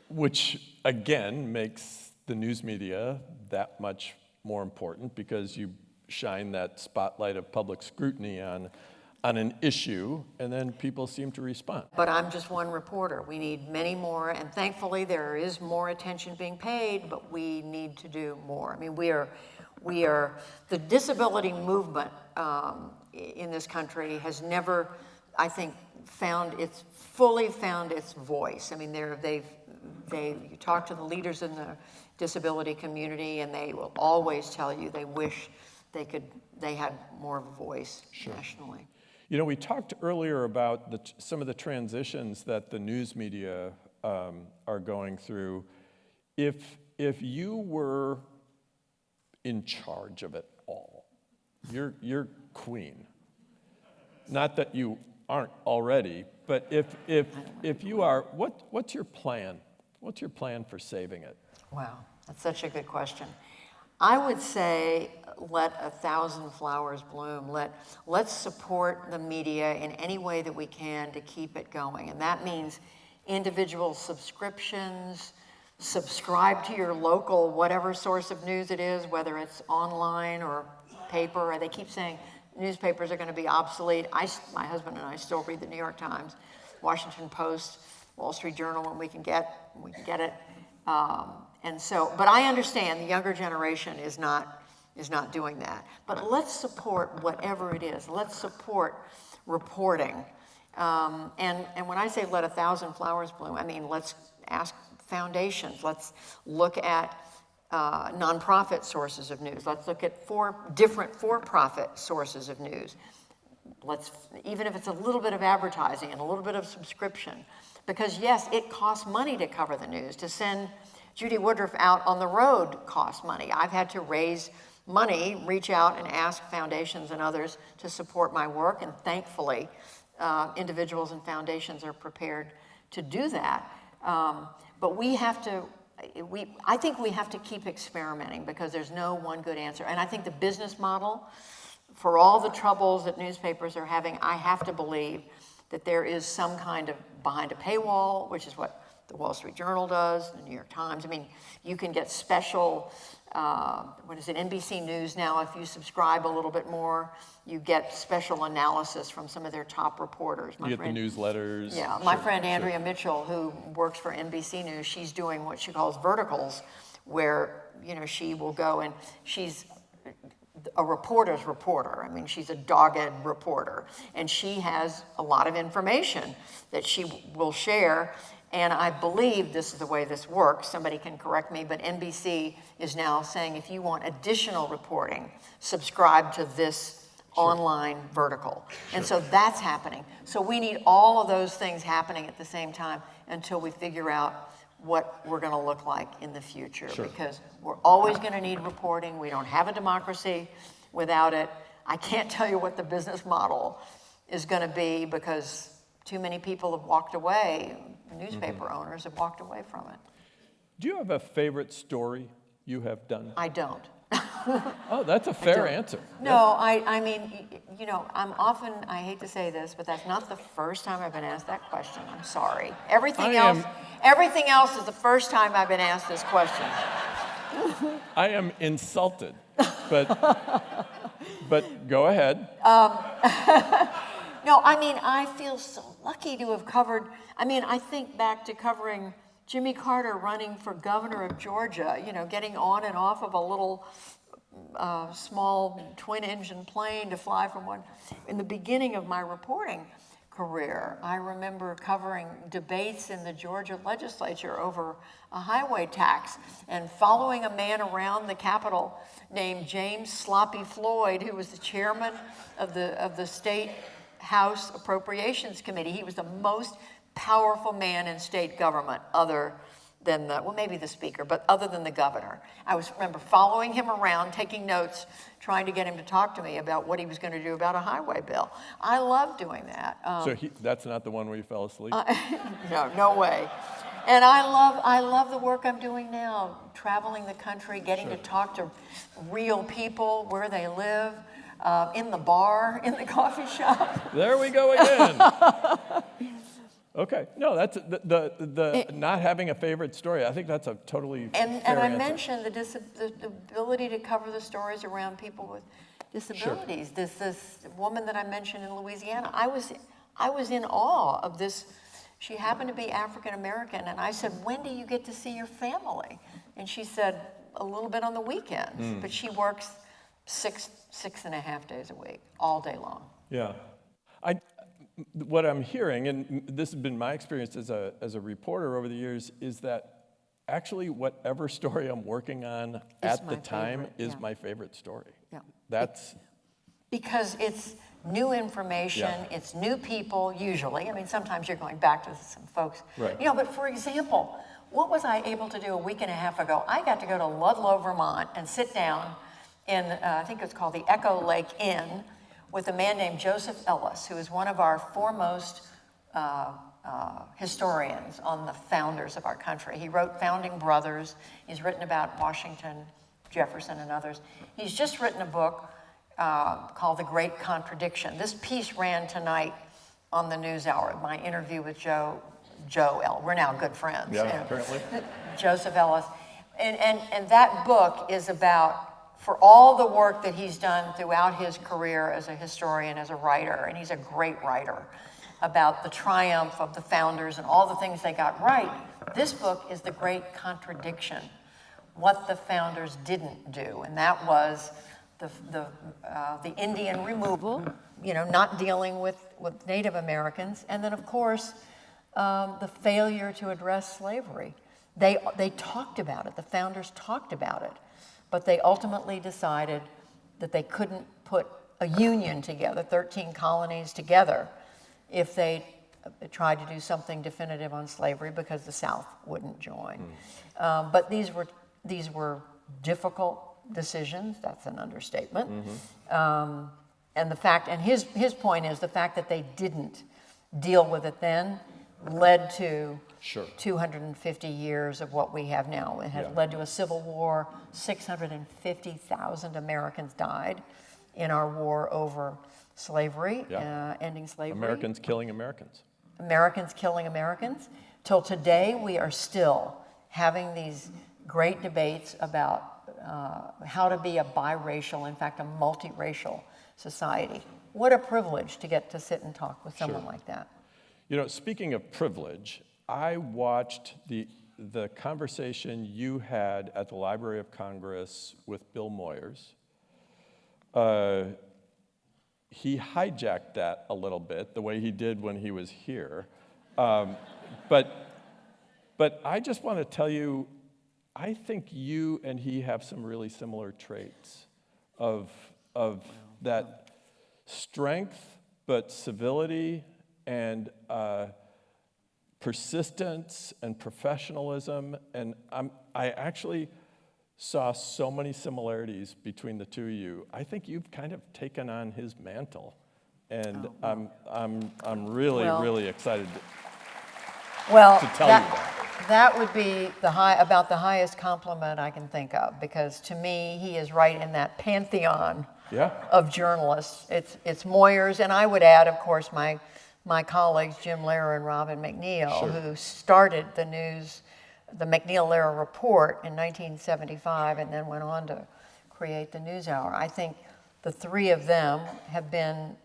[SPEAKER 1] which again makes the news media that much more important, because you shine that spotlight of public scrutiny on an issue, and then people seem to respond.
[SPEAKER 2] But I'm just one reporter. We need many more, and thankfully there is more attention being paid, but we need to do more. I mean, we are the disability movement in this country has never, I think, fully found its voice. I mean, you talk to the leaders in the disability community, and they will always tell you they wish they had more of a voice nationally.
[SPEAKER 1] We talked earlier about some of the transitions that the news media are going through. If you were in charge of it all, you're queen. Not that you aren't already, but if you are, what's your plan? What's your plan for saving it?
[SPEAKER 2] Wow, that's such a good question. I would say let 1,000 flowers bloom. Let's support the media in any way that we can to keep it going. And that means individual subscriptions, subscribe to your local whatever source of news it is, whether it's online or paper. They keep saying newspapers are going to be obsolete. My husband and I still read the New York Times, Washington Post, Wall Street Journal when we can get it. And so, but I understand the younger generation is not doing that. But let's support whatever it is. Let's support reporting. And when I say let 1,000 flowers bloom, I mean let's ask foundations. Let's look at nonprofit sources of news. Let's look at 4 different for-profit sources of news. Even if it's a little bit of advertising and a little bit of subscription, because yes, it costs money to cover the news. To send Judy Woodruff out on the road costs money. I've had to raise money, reach out and ask foundations and others to support my work, and thankfully, individuals and foundations are prepared to do that. But I think we have to keep experimenting, because there's no one good answer. And I think the business model, for all the troubles that newspapers are having, I have to believe that there is some kind of behind a paywall, which is what the Wall Street Journal does, the New York Times. I mean, you can get special, NBC News now, if you subscribe a little bit more, you get special analysis from some of their top reporters.
[SPEAKER 1] You get the newsletters.
[SPEAKER 2] Yeah, my friend Andrea Mitchell, who works for NBC News, she's doing what she calls verticals, where, she will go and she's a reporter's reporter. I mean, she's a dogged reporter, and she has a lot of information that she will share. And I believe this is the way this works. Somebody can correct me, but NBC is now saying if you want additional reporting, subscribe to this online vertical. And so that's happening. So we need all of those things happening at the same time until we figure out what we're going to look like in the future. Because we're always going to need reporting. We don't have a democracy without it. I can't tell you what the business model is going to be because too many people have walked away, newspaper owners have walked away from it.
[SPEAKER 1] Do you have a favorite story you have done?
[SPEAKER 2] I don't.
[SPEAKER 1] Oh, that's a fair answer.
[SPEAKER 2] No, I mean, you know, I hate to say this, but that's not the first time I've been asked that question. I'm sorry. Everything else is the first time I've been asked this question.
[SPEAKER 1] I am insulted, but go ahead.
[SPEAKER 2] No, I mean, I feel so lucky to have covered, I mean, I think back to covering Jimmy Carter running for governor of Georgia, you know, getting on and off of a little small twin-engine plane to fly from one. In the beginning of my reporting career, I remember covering debates in the Georgia legislature over a highway tax and following a man around the Capitol named James Sloppy Floyd, who was the chairman of the State House Appropriations Committee. He was the most powerful man in state government other than maybe the speaker, but other than the governor. I remember following him around, taking notes, trying to get him to talk to me about what he was going to do about a highway bill. I love doing that.
[SPEAKER 1] So that's not the one where you fell asleep?
[SPEAKER 2] No way. And I love the work I'm doing now, traveling the country, getting to talk to real people, where they live, in the bar, in the coffee shop.
[SPEAKER 1] There we go again. Okay, no, that's the not having a favorite story. I think that's a totally fair
[SPEAKER 2] and I
[SPEAKER 1] answer.
[SPEAKER 2] mentioned the ability to cover the stories around people with disabilities. Sure. This woman that I mentioned in Louisiana, I was in awe of this. She happened to be African American, and I said, "When do you get to see your family?" And she said, "A little bit on the weekends," but she works six and a half days a week, all day long.
[SPEAKER 1] Yeah. What I'm hearing, and this has been my experience as a reporter over the years, is that actually whatever story I'm working on at the time is my favorite story.
[SPEAKER 2] Yeah.
[SPEAKER 1] That's
[SPEAKER 2] because it's new information, it's new people usually. I mean, sometimes you're going back to some folks.
[SPEAKER 1] Right.
[SPEAKER 2] You know, but for example, what was I able to do a week and a half ago? I got to go to Ludlow, Vermont and sit down in, I think it's called the Echo Lake Inn, with a man named Joseph Ellis, who is one of our foremost historians on the founders of our country. He wrote Founding Brothers. He's written about Washington, Jefferson, and others. He's just written a book called The Great Contradiction. This piece ran tonight on the NewsHour, my interview with Joe L. We're now good friends.
[SPEAKER 1] Yeah, apparently.
[SPEAKER 2] Joseph Ellis. And that book is about, for all the work that he's done throughout his career as a historian, as a writer, and he's a great writer, about the triumph of the founders and all the things they got right. This book is The Great Contradiction, what the founders didn't do, and that was the Indian removal, you know, not dealing with Native Americans, and then of course the failure to address slavery. They talked about it, the founders talked about it, but they ultimately decided that they couldn't put a union together, 13 colonies together, if they tried to do something definitive on slavery because the South wouldn't join. But these were difficult decisions. That's an understatement. And the fact, and his point is the fact that they didn't deal with it then led to 250 years of what we have now. It had led to a civil war. 650,000 Americans died in our war over slavery, ending slavery.
[SPEAKER 1] Americans killing Americans.
[SPEAKER 2] Americans killing Americans. Till today, we are still having these great debates about how to be a biracial, in fact, a multiracial society. What a privilege to get to sit and talk with someone like that.
[SPEAKER 1] You know, speaking of privilege, I watched the conversation you had at the Library of Congress with Bill Moyers. He hijacked that a little bit, the way he did when he was here. But I just want to tell you, I think you and he have some really similar traits of that strength, but civility and persistence and professionalism. And I actually saw so many similarities between the two of you. I think you've kind of taken on his mantle And I'm really,
[SPEAKER 2] Well-
[SPEAKER 1] really excited
[SPEAKER 2] Well,
[SPEAKER 1] to tell you that.
[SPEAKER 2] that would be about the highest compliment I can think of, because to me, he is right in that pantheon
[SPEAKER 1] Yeah.
[SPEAKER 2] of journalists. It's Moyers, and I would add, of course, my colleagues, Jim Lehrer and Robin McNeil,
[SPEAKER 1] Sure.
[SPEAKER 2] who started the McNeil-Lehrer Report in 1975 and then went on to create the NewsHour. I think the three of them have been,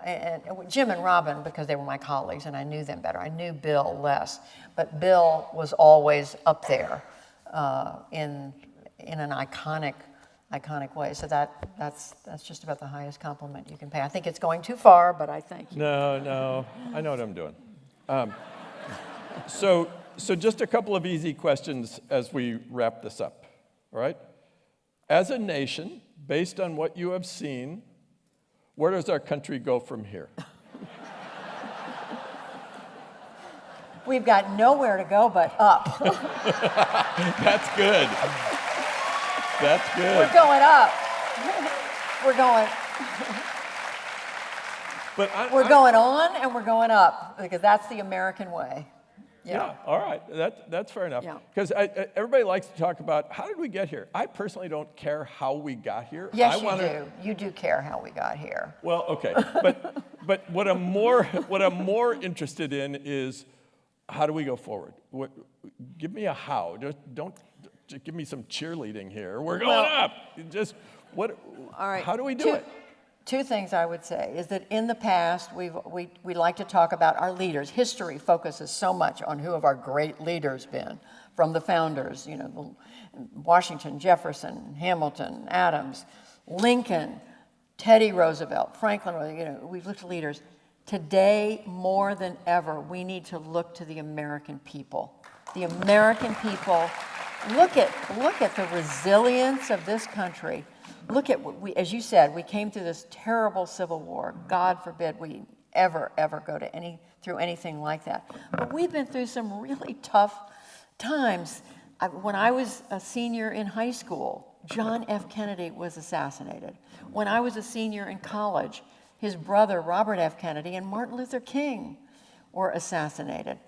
[SPEAKER 2] and Jim and Robin, because they were my colleagues and I knew them better. I knew Bill less, but Bill was always up there in an iconic way. So that's just about the highest compliment you can pay. I think it's going too far, but I thank you.
[SPEAKER 1] No, I know what I'm doing. So just a couple of easy questions as we wrap this up, all right? As a nation, based on what you have seen, where does our country go from here?
[SPEAKER 2] We've got nowhere to go but up.
[SPEAKER 1] That's good. That's good.
[SPEAKER 2] We're going up. We're going on and we're going up, because that's the American way.
[SPEAKER 1] Yeah, all right. That's fair enough.
[SPEAKER 2] Yeah.
[SPEAKER 1] Because everybody likes to talk about how did we get here. I personally don't care how we got here.
[SPEAKER 2] Yes, you do. You do care how we got here.
[SPEAKER 1] Well, okay, but what I'm more interested in is how do we go forward? Give me a how. Don't give me some cheerleading here. We're going up. Just what?
[SPEAKER 2] All right.
[SPEAKER 1] How do we do it?
[SPEAKER 2] Two things I would say is that in the past, we like to talk about our leaders. History focuses so much on who have our great leaders been, from the founders, Washington, Jefferson, Hamilton, Adams, Lincoln, Teddy Roosevelt, Franklin, we've looked at leaders. Today, more than ever, we need to look to the American people. The American people, look at the resilience of this country. Look at as you said, we came through this terrible civil war. God forbid we ever go through anything like that. But we've been through some really tough times. When I was a senior in high school, John F. Kennedy was assassinated. When I was a senior in college, his brother, Robert F. Kennedy, and Martin Luther King were assassinated.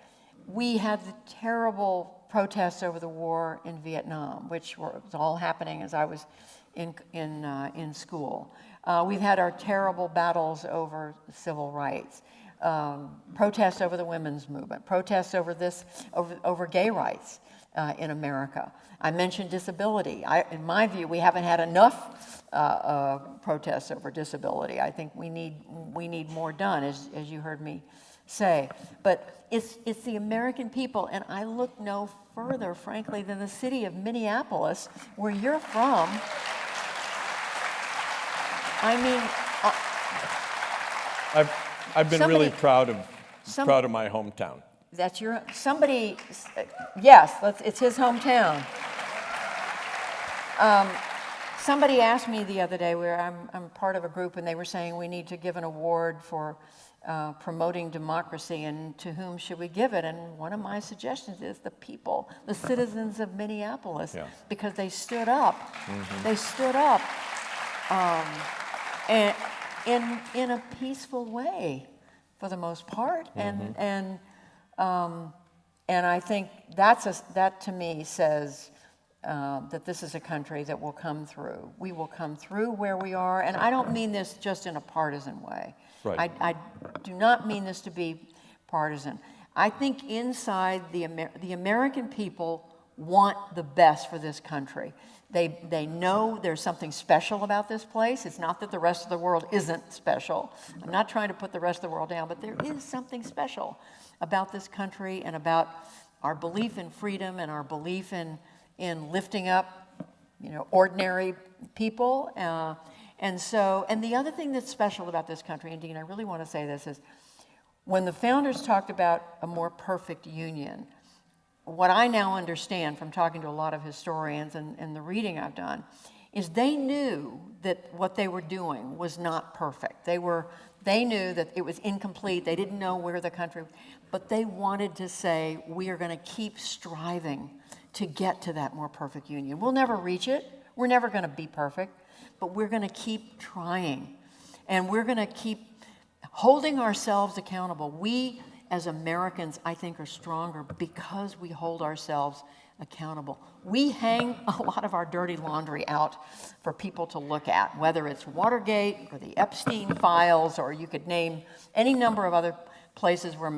[SPEAKER 2] We had the terrible protests over the war in Vietnam, which was all happening as I was in school. We've had our terrible battles over civil rights, protests over the women's movement, protests over gay rights in America. I mentioned disability. In my view, we haven't had enough protests over disability. I think we need more done, as you heard me say. But it's the American people, and I look no further, frankly, than the city of Minneapolis, where you're from. I mean,
[SPEAKER 1] I've been really proud of my hometown.
[SPEAKER 2] That's yes, it's his hometown. Somebody asked me the other day, where I'm part of a group, and they were saying we need to give an award for promoting democracy, and to whom should we give it? And one of my suggestions is the people, the citizens of Minneapolis, because they stood up. Mm-hmm. They stood up and in a peaceful way, for the most part, mm-hmm. and I think that to me says that this is a country that will come through. We will come through where we are, and I don't mean this just in a partisan way.
[SPEAKER 1] Right.
[SPEAKER 2] I do not mean this to be partisan. I think inside the American people want the best for this country. They know there's something special about this place. It's not that the rest of the world isn't special. I'm not trying to put the rest of the world down, but there is something special about this country and about our belief in freedom and our belief in lifting up, ordinary people. And the other thing that's special about this country, and Dean, I really want to say this, is when the founders talked about a more perfect union, what I now understand from talking to a lot of historians and the reading I've done is they knew that what they were doing was not perfect. They knew that it was incomplete. They didn't know where the country, but they wanted to say, we are going to keep striving to get to that more perfect union. We'll never reach it. We're never going to be perfect, but we're going to keep trying. And we're going to keep holding ourselves accountable. We, as Americans, I think, are stronger because we hold ourselves accountable. We hang a lot of our dirty laundry out for people to look at, whether it's Watergate or the Epstein files, or you could name any number of other places where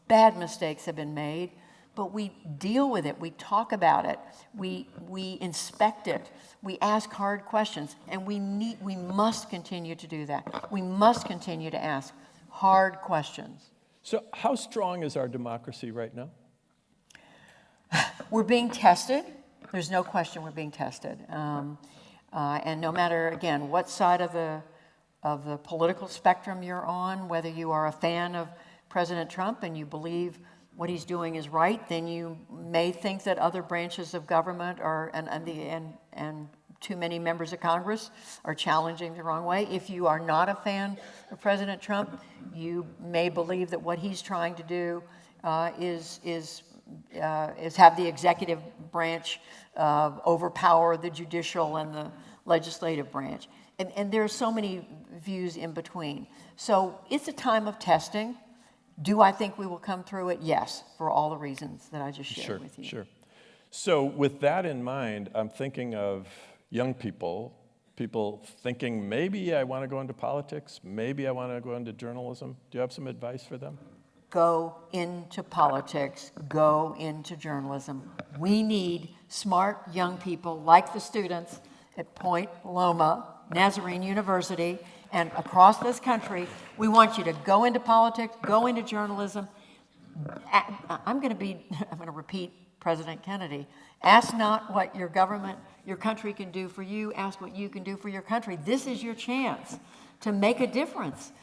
[SPEAKER 2] bad mistakes have been made. But we deal with it, we talk about it, we inspect it, we ask hard questions, and we must continue to do that. We must continue to ask hard questions.
[SPEAKER 1] So how strong is our democracy right now?
[SPEAKER 2] We're being tested. There's no question we're being tested. And no matter, again, what side of the political spectrum you're on, whether you are a fan of President Trump and you believe what he's doing is right, then you may think that other branches of government and too many members of Congress are challenging the wrong way. If you are not a fan of President Trump, you may believe that what he's trying to do is have the executive branch overpower the judicial and the legislative branch. And there are so many views in between. So it's a time of testing. Do I think we will come through it? Yes, for all the reasons that I just shared with you.
[SPEAKER 1] Sure. So with that in mind, I'm thinking of young people thinking, maybe I want to go into politics, maybe I want to go into journalism. Do you have some advice for them?
[SPEAKER 2] Go into politics, go into journalism. We need smart young people like the students at Point Loma Nazarene University and across this country. We want you to go into politics, go into journalism. I'm going to repeat President Kennedy. Ask not what your government, your country can do for you, ask what you can do for your country. This is your chance to make a difference.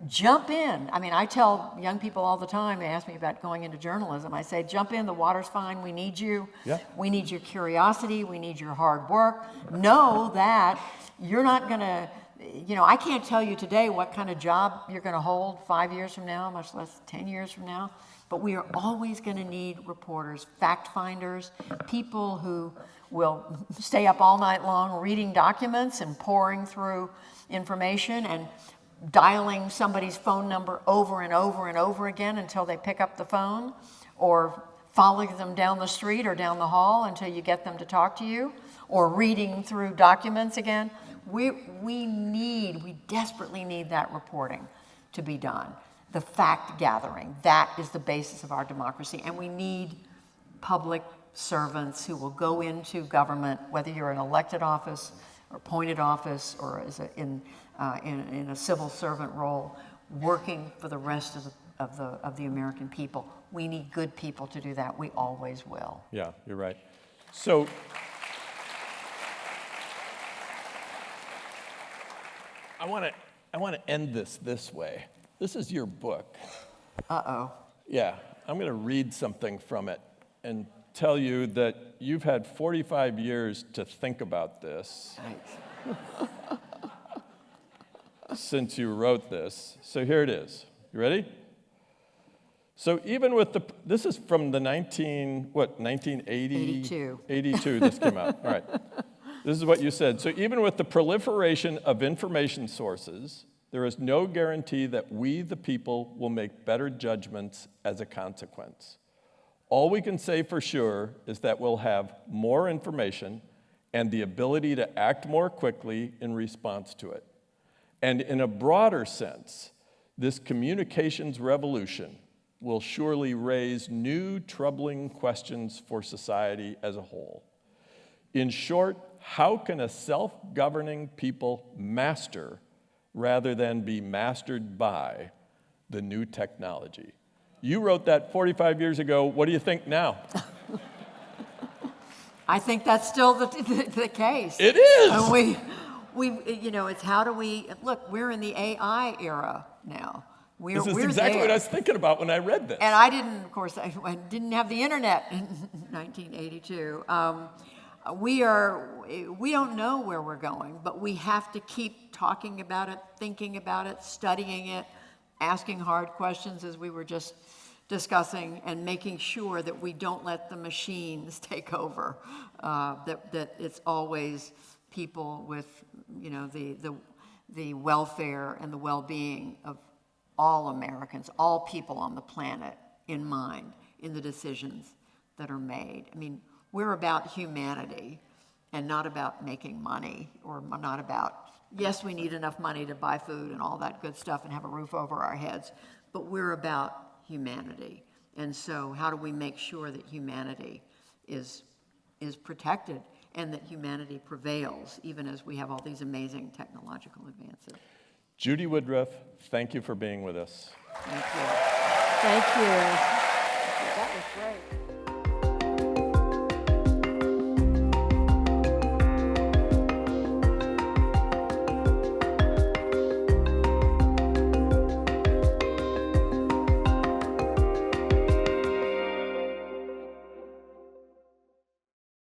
[SPEAKER 2] Jump in. I mean, I tell young people all the time, they ask me about going into journalism. I say, jump in, the water's fine, we need you.
[SPEAKER 1] Yeah.
[SPEAKER 2] We need your curiosity, we need your hard work. Know that you're not going to, I can't tell you today what kind of job you're going to hold 5 years from now, much less 10 years from now. But we are always going to need reporters, fact finders, people who will stay up all night long reading documents and poring through information and dialing somebody's phone number over and over and over again until they pick up the phone, or following them down the street or down the hall until you get them to talk to you, or reading through documents again. We desperately need that reporting to be done. The fact gathering, that is the basis of our democracy. And we need public servants who will go into government, whether you're in elected office or appointed office or in a civil servant role, working for the rest of the American people. We need good people to do that. We always will.
[SPEAKER 1] Yeah, you're right. So I want to end this way. This is your book.
[SPEAKER 2] Uh-oh.
[SPEAKER 1] Yeah, I'm going to read something from it and tell you that you've had 45 years to think about this. Since you wrote this. So here it is. You ready? So even with this is from the 1980? 82 this came out. All right. This is what you said. So even with the proliferation of information sources, there is no guarantee that we, the people, will make better judgments as a consequence. All we can say for sure is that we'll have more information and the ability to act more quickly in response to it. And in a broader sense, this communications revolution will surely raise new troubling questions for society as a whole. In short, how can a self-governing people master rather than be mastered by the new technology? You wrote that 45 years ago. What do you think now?
[SPEAKER 2] I think that's still the case.
[SPEAKER 1] It is.
[SPEAKER 2] And it's how do we, look, we're in the AI era now.
[SPEAKER 1] This is exactly what I was thinking about when I read this.
[SPEAKER 2] And I didn't have the internet in 1982. We don't know where we're going, but we have to keep talking about it, thinking about it, studying it, asking hard questions as we were just discussing, and making sure that we don't let the machines take over, that it's always people with, the welfare and the well-being all Americans, all people on the planet in mind in the decisions that are made. I mean, we're about humanity and not about making money, or not about, yes, we need enough money to buy food and all that good stuff and have a roof over our heads, but we're about humanity. And so how do we make sure that humanity is protected and that humanity prevails, even as we have all these amazing technological advances?
[SPEAKER 1] Judy Woodruff, thank you for being with us.
[SPEAKER 2] Thank you. Thank you. That was great.